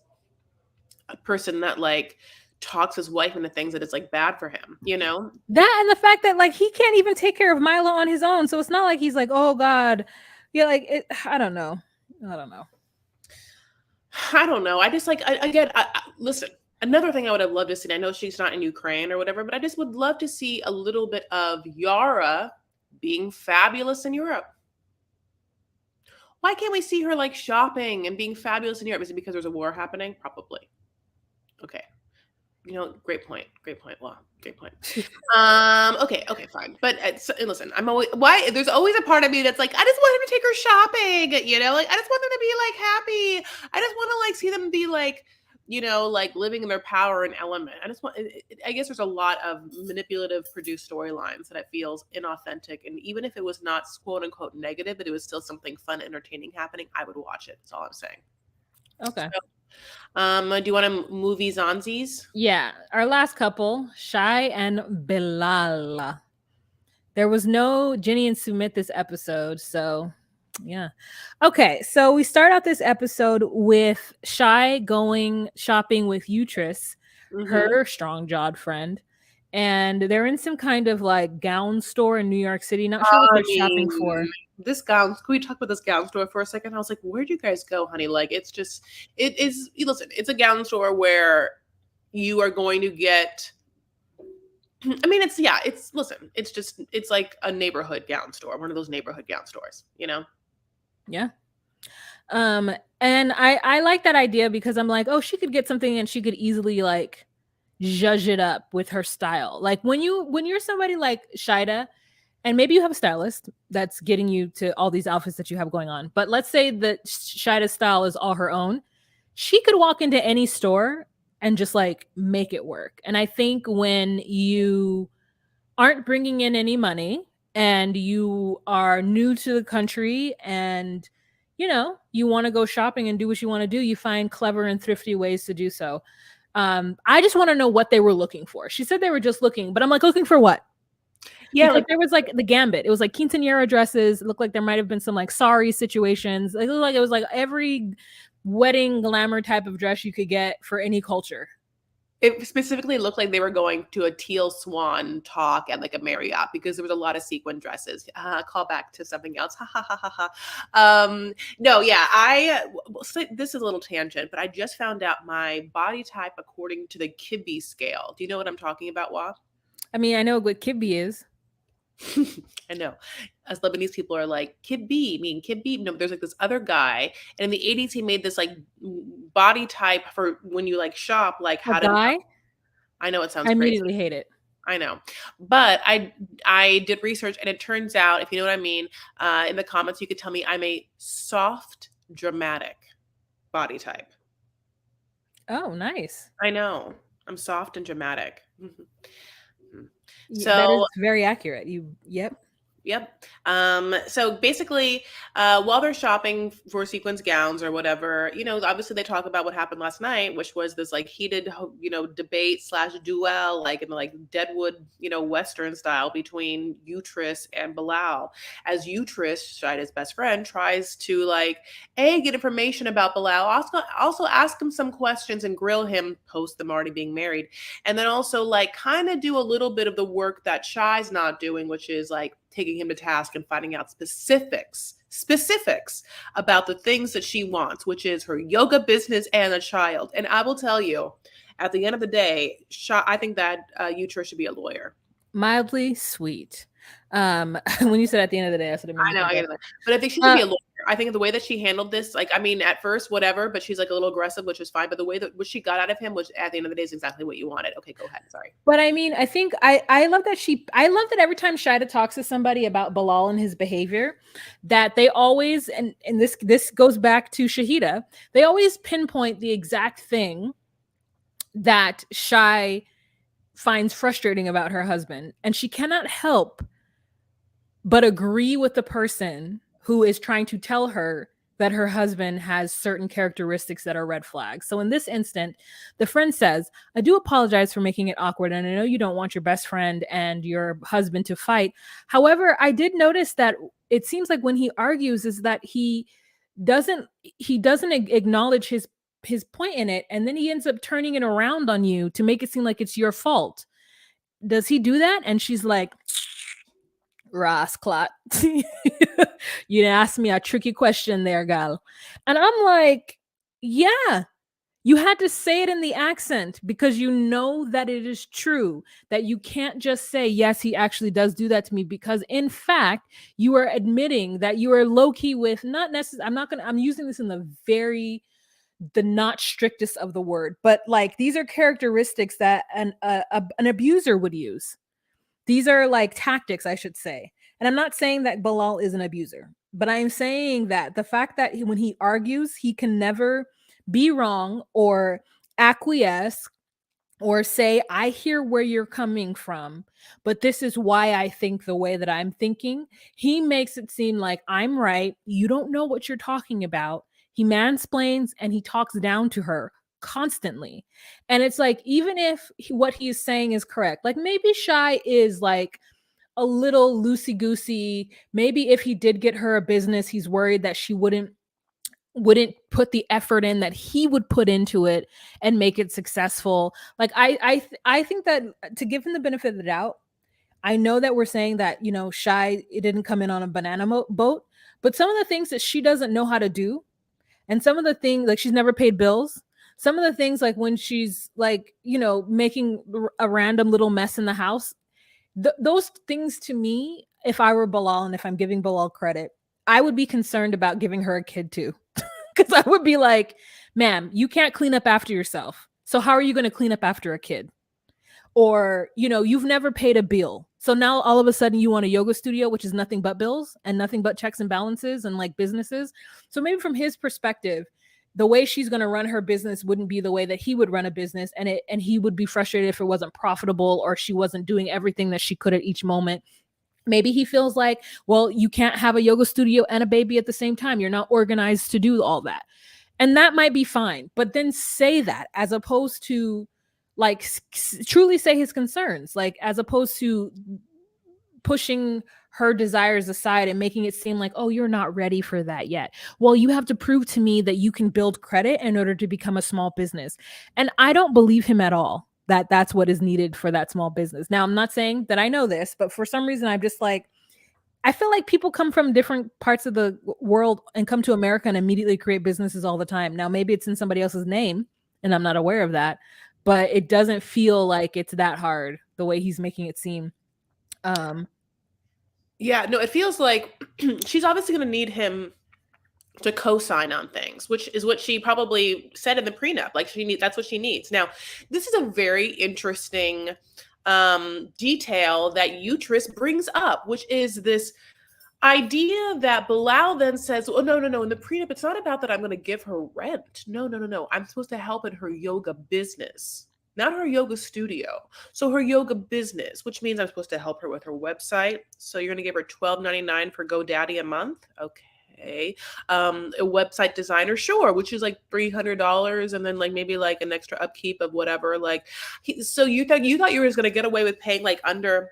person that like talks his wife into things that is like bad for him. That and the fact that like he can't even take care of Milo on his own. So it's not like he's like, oh God. Yeah, like I don't know. I don't know. I don't know. I just like again. Listen, another thing I would have loved to see. I know she's not in Ukraine or whatever, but I just would love to see a little bit of Yara being fabulous in Europe. Why can't we see her like shopping and being fabulous in Europe? Is it because there's a war happening? Probably. Okay. Great point. Great point. Wow, great point. Okay, fine. But listen, I'm always why there's always a part of me that's like, I just want him to take her shopping, like I just want them to be like happy. I just want to like see them be like, like living in their power and element. I just want I guess there's a lot of manipulative produced storylines that it feels inauthentic. And even if it was not quote unquote negative, but it was still something fun, entertaining happening, I would watch it. That's all I'm saying. Okay. Do you want to movies onsies? Yeah. Our last couple, Shai and Bilal. There was no Jenny and Sumit this episode, so yeah. Okay, so we start out this episode with Shai going shopping with Utris, Mm-hmm. her strong jawed friend, and they're in some kind of like gown store in New York City. Not sure what they're shopping Honey, for. this gown. Can we talk about this gown store for a second? I was like, where'd you guys go, honey? Like, it's just, it is. Listen, it's a gown store where you are going to get. I mean, it's yeah, it's listen, it's just it's like a neighborhood gown store, one of those neighborhood gown stores, you know. Yeah. Um, and I like that idea because I'm like, oh, she could get something and she could easily like zhuzh it up with her style. Like when you're somebody like Shida, and maybe you have a stylist that's getting you to all these outfits that you have going on. But let's say that Shida's style is all her own. She could walk into any store and just like make it work. And I think when you aren't bringing in any money and you are new to the country and you want to go shopping and do what you want to do, you find clever and thrifty ways to do so. I just want to know what they were looking for. She said they were just looking, but I'm like, looking for what? Yeah, Because like there was like the gambit. It was like quinceanera dresses. It looked like there might have been some like sorry situations. It looked like it was like every wedding glamour type of dress you could get for any culture. it specifically looked like they were going to a teal swan talk at like a Marriott because there was a lot of sequin dresses. Call back to something else. Ha ha ha ha ha. No, yeah, so this is a little tangent, but I just found out my body type according to the Kibbe scale. Do you know what I'm talking about, Wa? I mean, I know what kibbe is. I know. As Lebanese people are like, Kid B, mean Kid B. No, there's like this other guy. And in the 80s, he made this like body type for when you like shop, like A how to know. guy? I know it I sounds crazy. immediately hate it. I know. But I did research and it turns out, if you know what I mean, in the comments, you could tell me I'm a soft, dramatic body type. Oh, nice. I know. I'm soft and dramatic. That So is very accurate. Yep. yep. So basically, while they're shopping for sequins gowns or whatever, obviously they talk about what happened last night, which was this like heated, debate slash duel, like in the like Deadwood, Western style between Utris and Bilal. As Utris, Shida's best friend, tries to like get information about Bilal, also ask him some questions and grill him post them already being married, and then also like kind of do a little bit of the work that Shy's not doing, which is like taking him to task and finding out specifics about the things that she wants, which is her yoga business and a child. And I will tell you, at the end of the day, I think that Utris should be a lawyer. Mildly sweet. When you said at the end of the day, that's what it made I me know, think I get of. it. But I think she should be a lawyer. I think the way that she handled this, like, I mean, at first, whatever, but she's like a little aggressive, which is fine. But the way that what she got out of him, which at the end of the day is exactly what you wanted. Okay, go ahead. Sorry. But I mean, I think I love that I love that every time Shida talks to somebody about Bilal and his behavior, that they always and this goes back to Shahida, they always pinpoint the exact thing that Shai finds frustrating about her husband, and she cannot help but agree with the person who is trying to tell her that her husband has certain characteristics that are red flags. So in this instant, the friend says, I do apologize for making it awkward, and I know you don't want your best friend and your husband to fight. However, I did notice that it seems like when he argues is that doesn't he doesn't acknowledge his point in it, and then he ends up turning it around on you to make it seem like it's your fault. Does he do that? And she's like, Ross Clot. You asked me a tricky question there, gal. And I'm like, yeah, you had to say it in the accent because you know that it is true, that you can't just say, yes, he actually does do that to me, because in fact, you are admitting that you are low key with not necessarily, I'm using this in the not strictest of the word, but like these are characteristics that an abuser would use. These are like tactics, I should say. And I'm not saying that Bilal is an abuser, but I'm saying that the fact that when he argues, he can never be wrong or acquiesce or say, I hear where you're coming from, but this is why I think the way that I'm thinking. He makes it seem like I'm right. You don't know what you're talking about. He mansplains and he talks down to her constantly. And it's like, even if what he is saying is correct, like maybe Shy is like a little loosey goosey. Maybe if he did get her a business, he's worried that she wouldn't put the effort in that he would put into it and make it successful. Like I think that, to give him the benefit of the doubt, I know that we're saying that, Shy, it didn't come in on a banana boat, but some of the things that she doesn't know how to do, and some of the things, like she's never paid bills, some of the things, like when she's like, making a random little mess in the house, those things, to me, if I were Bilal and if I'm giving Bilal credit, I would be concerned about giving her a kid too. Because I would be like, ma'am, you can't clean up after yourself. So how are you going to clean up after a kid? Or, you've never paid a bill. So now all of a sudden you want a yoga studio, which is nothing but bills and nothing but checks and balances and like businesses. So maybe from his perspective, the way she's going to run her business wouldn't be the way that he would run a business, and he would be frustrated if it wasn't profitable or she wasn't doing everything that she could at each moment. Maybe he feels like, well, you can't have a yoga studio and a baby at the same time. You're not organized to do all that. And that might be fine, but then say that, as opposed to like truly say his concerns, like as opposed to pushing her desires aside and making it seem like, oh, you're not ready for that yet. Well, you have to prove to me that you can build credit in order to become a small business. And I don't believe him at all that that's what is needed for that small business. Now, I'm not saying that I know this, but for some reason, I'm just like, I feel like people come from different parts of the world and come to America and immediately create businesses all the time. Now, maybe it's in somebody else's name and I'm not aware of that, but it doesn't feel like it's that hard the way he's making it seem. Um, Yeah, no, it feels like she's obviously going to need him to co-sign on things, which is what she probably said in the prenup. Like that's what she needs. Now, this is a very interesting detail that Ep13 brings up, which is this idea that Bilal then says, oh, no, no, no. In the prenup, it's not about that I'm going to give her rent. No, no, no, no. I'm supposed to help in her yoga business, not her yoga studio. So her yoga business, which means I'm supposed to help her with her website. So you're going to give her $12.99 for GoDaddy a month. Okay. A website designer, sure, which is like $300, and then like maybe like an extra upkeep of whatever. Like, so you thought you were just going to get away with paying like under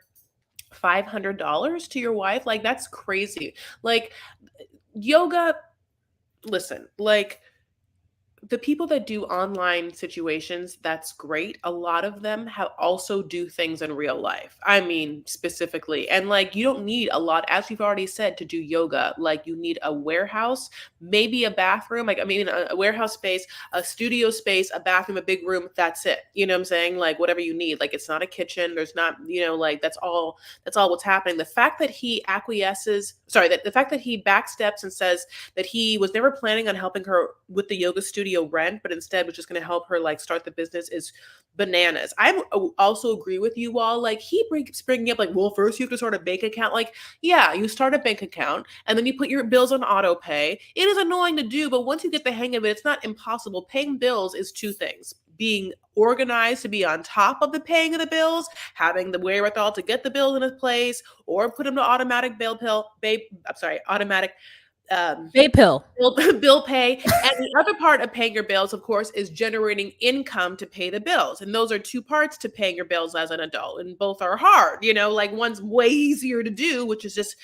$500 to your wife? Like, that's crazy. Like, yoga, listen, like, the people that do online situations, that's great. A lot of them have also do things in real life. I mean, specifically. And like, you don't need a lot, as we've already said, to do yoga. Like, you need a warehouse, maybe a bathroom, like, I mean, a warehouse space, a studio space, a bathroom, a big room. That's it. You know what I'm saying? Like, whatever you need. Like, it's not a kitchen. There's not, like, that's all what's happening. The fact that he that the fact that he backsteps and says that he was never planning on helping her with the yoga studio rent, but instead was just going to help her like start the business is bananas. I also agree with you all. Like, he keeps bringing up like, well, first you have to start a bank account. Like, yeah, you start a bank account and then you put your bills on auto pay. It is annoying to do, but once you get the hang of it, it's not impossible. Paying bills is two things: being organized to be on top of the paying of the bills, having the wherewithal to get the bills in a place, or put them to automatic automatic Bay pill. bill pay. And the other part of paying your bills, of course, is generating income to pay the bills. And those are two parts to paying your bills as an adult. And both are hard, like one's way easier to do, which is just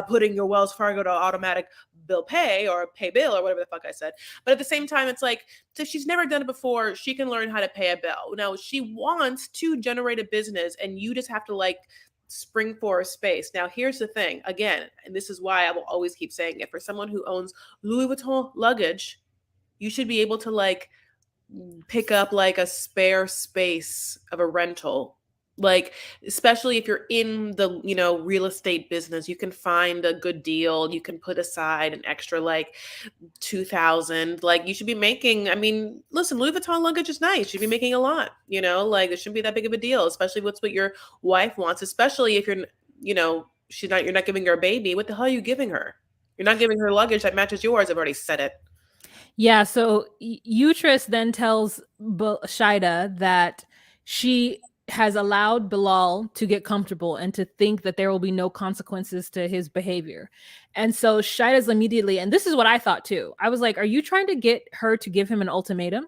putting your Wells Fargo to automatic bill pay or pay bill or whatever the fuck I said. But at the same time, it's like, if she's never done it before, she can learn how to pay a bill. Now, she wants to generate a business and you just have to like spring for a space. Now, here's the thing, again, and this is why I will always keep saying it: for someone who owns Louis Vuitton luggage, you should be able to like pick up like a spare space of a rental. Like, especially if you're in the real estate business, you can find a good deal. You can put aside an extra like 2,000. Like, you should be making, I mean, listen, Louis Vuitton luggage is nice. You should be making a lot, like it shouldn't be that big of a deal, especially what's what your wife wants, especially if you're not giving her a baby. What the hell are you giving her? You're not giving her luggage that matches yours. I've already said it. Yeah. So Utrus then tells Shida that she has allowed Bilal to get comfortable and to think that there will be no consequences to his behavior. And so Shida's immediately, and this is what I thought too. I was like, are you trying to get her to give him an ultimatum?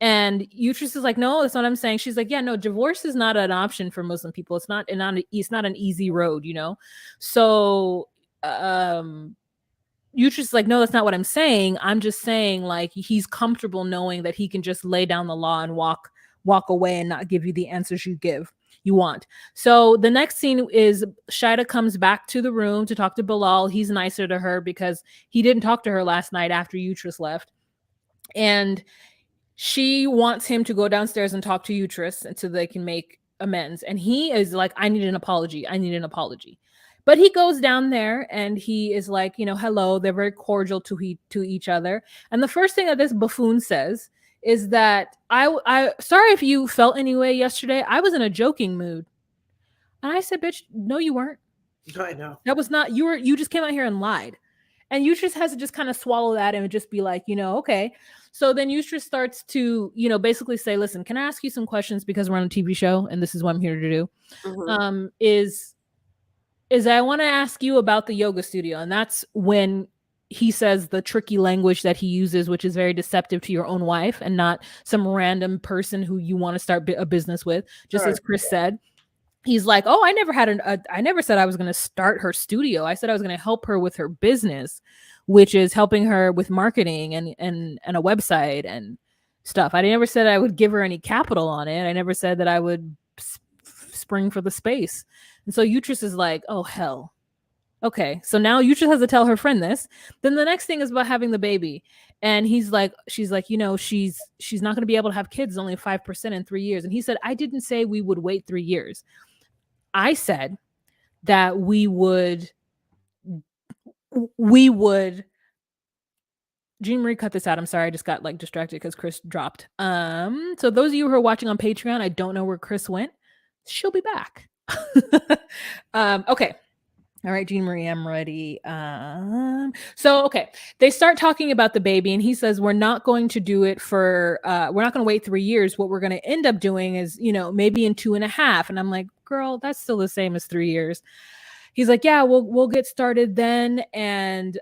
And Utrus is like, no, that's not what I'm saying. She's like, yeah, no, divorce is not an option for Muslim people. It's not an easy road, you know? So Utrus is like, no, that's not what I'm saying. I'm just saying like he's comfortable knowing that he can just lay down the law and walk away and not give you the answers you want. So the next scene is Shida comes back to the room to talk to Bilal. He's nicer to her because he didn't talk to her last night after Utrus left. And she wants him to go downstairs and talk to Utrus and so they can make amends. And he is like, I need an apology. I need an apology. But he goes down there and he is like, you know, hello. They're very cordial to each other. And the first thing that this buffoon says is that I sorry if you felt anyway yesterday. I was in a joking mood. And I said, bitch, no, you weren't. I know. That was not, you just came out here and lied. And Utrus has to just kind of swallow that and just be like, you know, okay. So then Utrus starts to, you know, basically say, listen, can I ask you some questions because we're on a TV show and this is what I'm here to do? Mm-hmm. Is I want to ask you about the yoga studio. And that's when he says the tricky language that he uses, which is very deceptive to your own wife and not some random person who you want to start a business with, just as Chris said. He's like, oh, I never said I was going to start her studio. I said I was going to help her with her business, which is helping her with marketing and a website and stuff. I never said I would give her any capital on it. I never said that I would spring for the space. And so Utrus is like, oh, hell. Okay. So now Utrus has to tell her friend this. Then the next thing is about having the baby. And she's like, you know, she's not going to be able to have kids, only 5% in 3 years. And he said, I didn't say we would wait 3 years. I said that we would Jean Marie, cut this out. I'm sorry, I just got like distracted because Chris dropped. So those of you who are watching on Patreon, I don't know where Chris went. She'll be back. Okay. All right, Jean Marie, I'm ready. So okay, they start talking about the baby, and he says we're not going to do it for we're not going to wait 3 years. What we're going to end up doing is, you know, maybe in 2.5. And I'm like, girl, that's still the same as 3 years. He's like, yeah, we'll get started then, and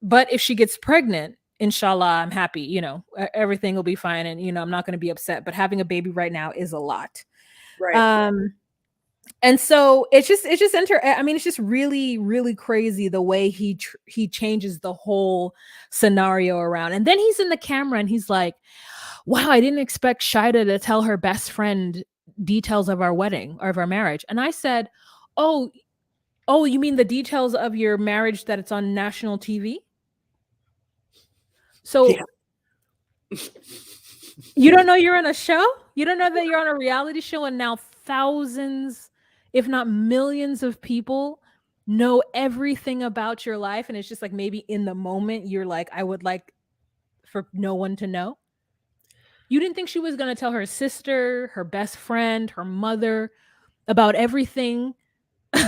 but if she gets pregnant, inshallah, I'm happy. You know, everything will be fine, and you know, I'm not going to be upset. But having a baby right now is a lot. Right. And so it's just I mean, it's just really, really crazy the way he changes the whole scenario around. And then he's in the camera and he's like, wow, I didn't expect Shida to tell her best friend details of our wedding or of our marriage. And I said, oh, you mean the details of your marriage that it's on national TV? So Yeah. You don't know you're on a show? You don't know that you're on a reality show and now thousands, if not millions of people know everything about your life, and it's just like maybe in the moment you're like, I would like for no one to know. You didn't think she was going to tell her sister, her best friend, her mother about everything. Do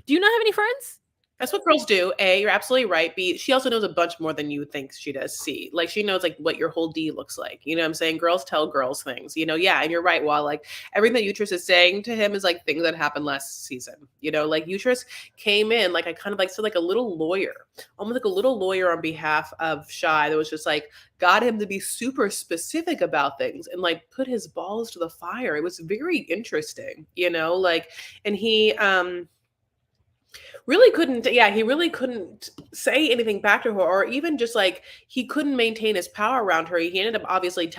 you not have any friends? That's what girls do. A, you're absolutely right. B, she also knows a bunch more than you think she does. C, like she knows like what your whole D looks like. You know what I'm saying? Girls tell girls things, you know? Yeah. And you're right. While like everything that Utrus is saying to him is like things that happened last season, you know, like Utrus came in, like I kind of like said, like a little lawyer, almost like a little lawyer on behalf of Shy that was just like, got him to be super specific about things and like put his balls to the fire. It was very interesting, you know, like, and he, really couldn't he really couldn't say anything back to her, or even just like he couldn't maintain his power around her. He ended up obviously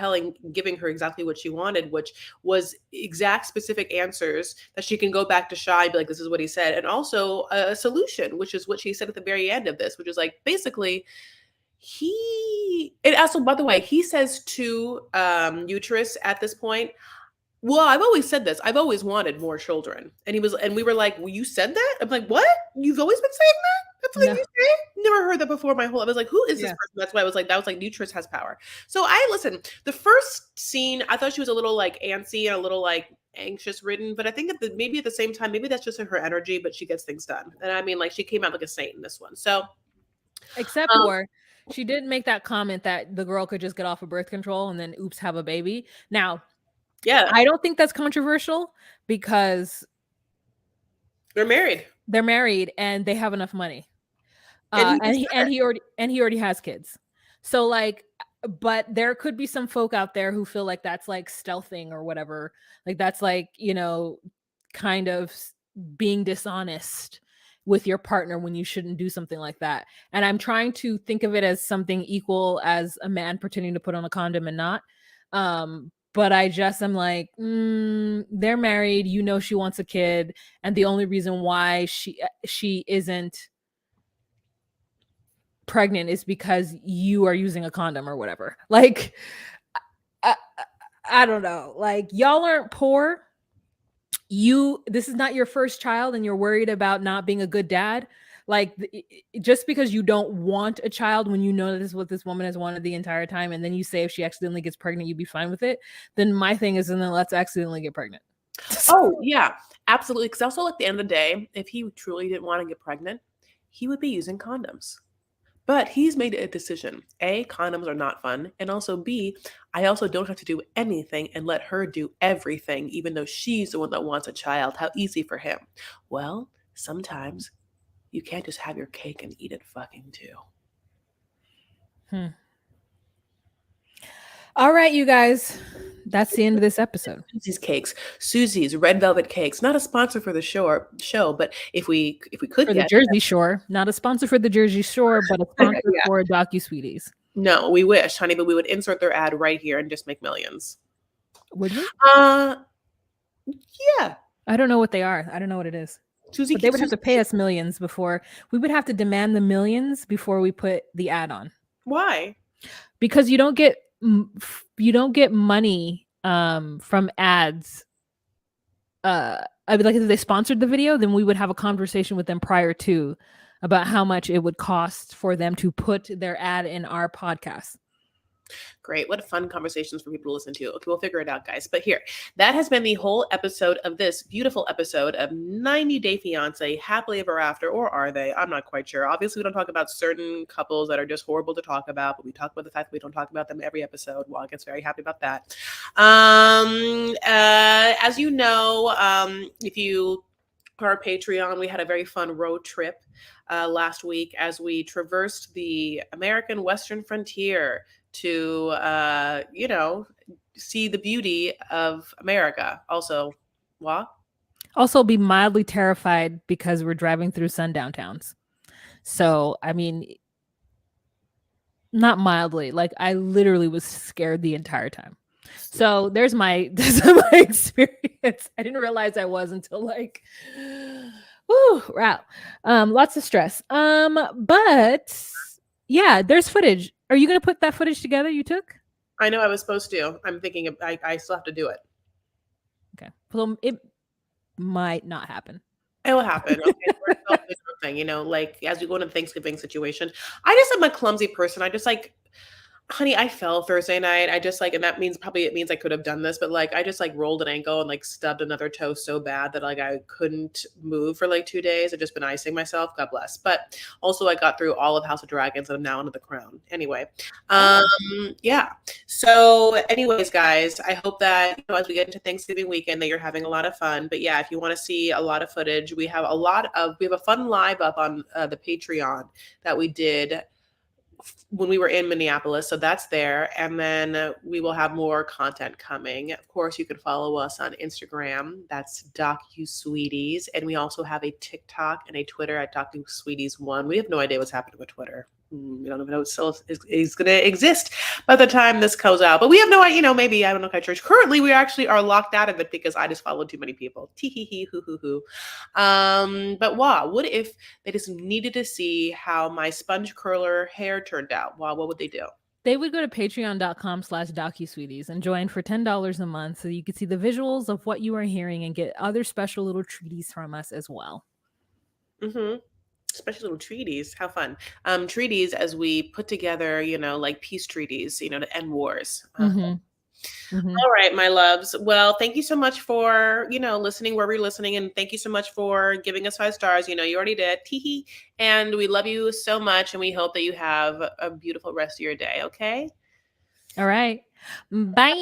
giving her exactly what she wanted, which was exact specific answers that she can go back to Shy and be like, this is what he said, and also a solution, which is what she said at the very end of this, which is like basically and also, by the way, he says to Uterus at this point, well, I've always said this. I've always wanted more children. And we were like, well, you said that? I'm like, what? You've always been saying that? That's what you say? Never heard that before my whole, I was like, who is this person? That's why I was like, that was like, Nutrus has power. So listen, the first scene, I thought she was a little like antsy and a little like anxious ridden, but I think maybe at the same time, maybe that's just her energy, but she gets things done. And I mean, like she came out like a saint in this one. So. Except for she did make that comment that the girl could just get off of birth control and then oops, have a baby. Now, Yeah. I don't think that's controversial because They're married. they're married and they have enough money. And he And just said he already has kids. So like, but there could be some folk out there who feel like that's like stealthing or whatever. Like that's like, kind of being dishonest with your partner when you shouldn't do something like that. And I'm trying to think of it as something equal as a man pretending to put on a condom and not. But I'm like, they're married. She wants a kid, and the only reason why she isn't pregnant is because you are using a condom or whatever. Like, I, I don't know. Like, y'all aren't poor. This is not your first child and you're worried about not being a good dad. Like, just because you don't want a child when you know that this is what this woman has wanted the entire time, and then you say if she accidentally gets pregnant, you'd be fine with it, then my thing is, and then let's accidentally get pregnant. Oh, yeah, absolutely. Because also, at the end of the day, if he truly didn't want to get pregnant, he would be using condoms. But he's made a decision. A, condoms are not fun. And also, B, I also don't have to do anything and let her do everything, even though she's the one that wants a child. How easy for him. Well, sometimes you can't just have your cake and eat it fucking too. All right, you guys. That's the end of this episode. Susie's Cakes, Susie's Red Velvet Cakes. Not a sponsor for the show, but if we could For the get Jersey Shore. Not a sponsor for the Jersey Shore, but a sponsor yeah. for DocuSweeties. No, we wish, honey, but we would insert their ad right here and just make millions. Would we? Yeah. I don't know what they are. I don't know what it is. Susie, but they would have to pay us millions before we would have to demand the millions before we put the ad on. Why? Because you don't get money from ads. I'd be like, if they sponsored the video, then we would have a conversation with them prior to about how much it would cost for them to put their ad in our podcast. Great. What fun conversations for people to listen to. Okay, we'll figure it out, guys. But here, that has been the whole episode of this beautiful episode of 90 Day Fiancé, Happily Ever After, or are they? I'm not quite sure. Obviously, we don't talk about certain couples that are just horrible to talk about, but we talk about the fact that we don't talk about them every episode. Well, gets very happy about that. As you know, if you are a Patreon, we had a very fun road trip last week as we traversed the American Western frontier to see the beauty of America. Also, what? Also be mildly terrified because we're driving through sundown towns. So, I mean, not mildly, like I literally was scared the entire time. So there's my experience. I didn't realize I was until like, wow. Lots of stress. But yeah, there's footage. Are you going to put that footage together you took? I know I was supposed to. I'm thinking I still have to do it. Okay. Well, it might not happen. It will happen. Okay. Like as we go into the Thanksgiving situation, I just am a clumsy person. I just like, honey, I fell Thursday night. I just like, and that means it means I could have done this, but like, I just like rolled an ankle and like stubbed another toe so bad that like I couldn't move for like 2 days. I've just been icing myself. God bless. But also I got through all of House of Dragons and I'm now under the crown. Anyway, yeah. So anyways, guys, I hope that as we get into Thanksgiving weekend that you're having a lot of fun. But yeah, if you want to see a lot of footage, we have a fun live up on the Patreon that we did when we were in Minneapolis. So that's there. And then we will have more content coming. Of course, you can follow us on Instagram. That's DocuSweeties. And we also have a TikTok and a Twitter at DocuSweeties1. We have no idea what's happening with Twitter. We don't even know it still is going to exist by the time this goes out. But we have no idea, maybe, I don't know, church. Currently, we actually are locked out of it because I just followed too many people. Tee-hee-hee, hoo-hoo-hoo. But wow, what if they just needed to see how my sponge curler hair turned out? Wow, what would they do? They would go to patreon.com/DocuSweeties and join for $10 a month so you could see the visuals of what you are hearing and get other special little treaties from us as well. Mm-hmm. Special little treaties. How fun. Treaties as we put together, like peace treaties, to end wars. All right, my loves. Well, thank you so much for, listening wherever you're listening. And thank you so much for giving us 5 stars. You already did. Teehee. And we love you so much. And we hope that you have a beautiful rest of your day. Okay. All right. Bye.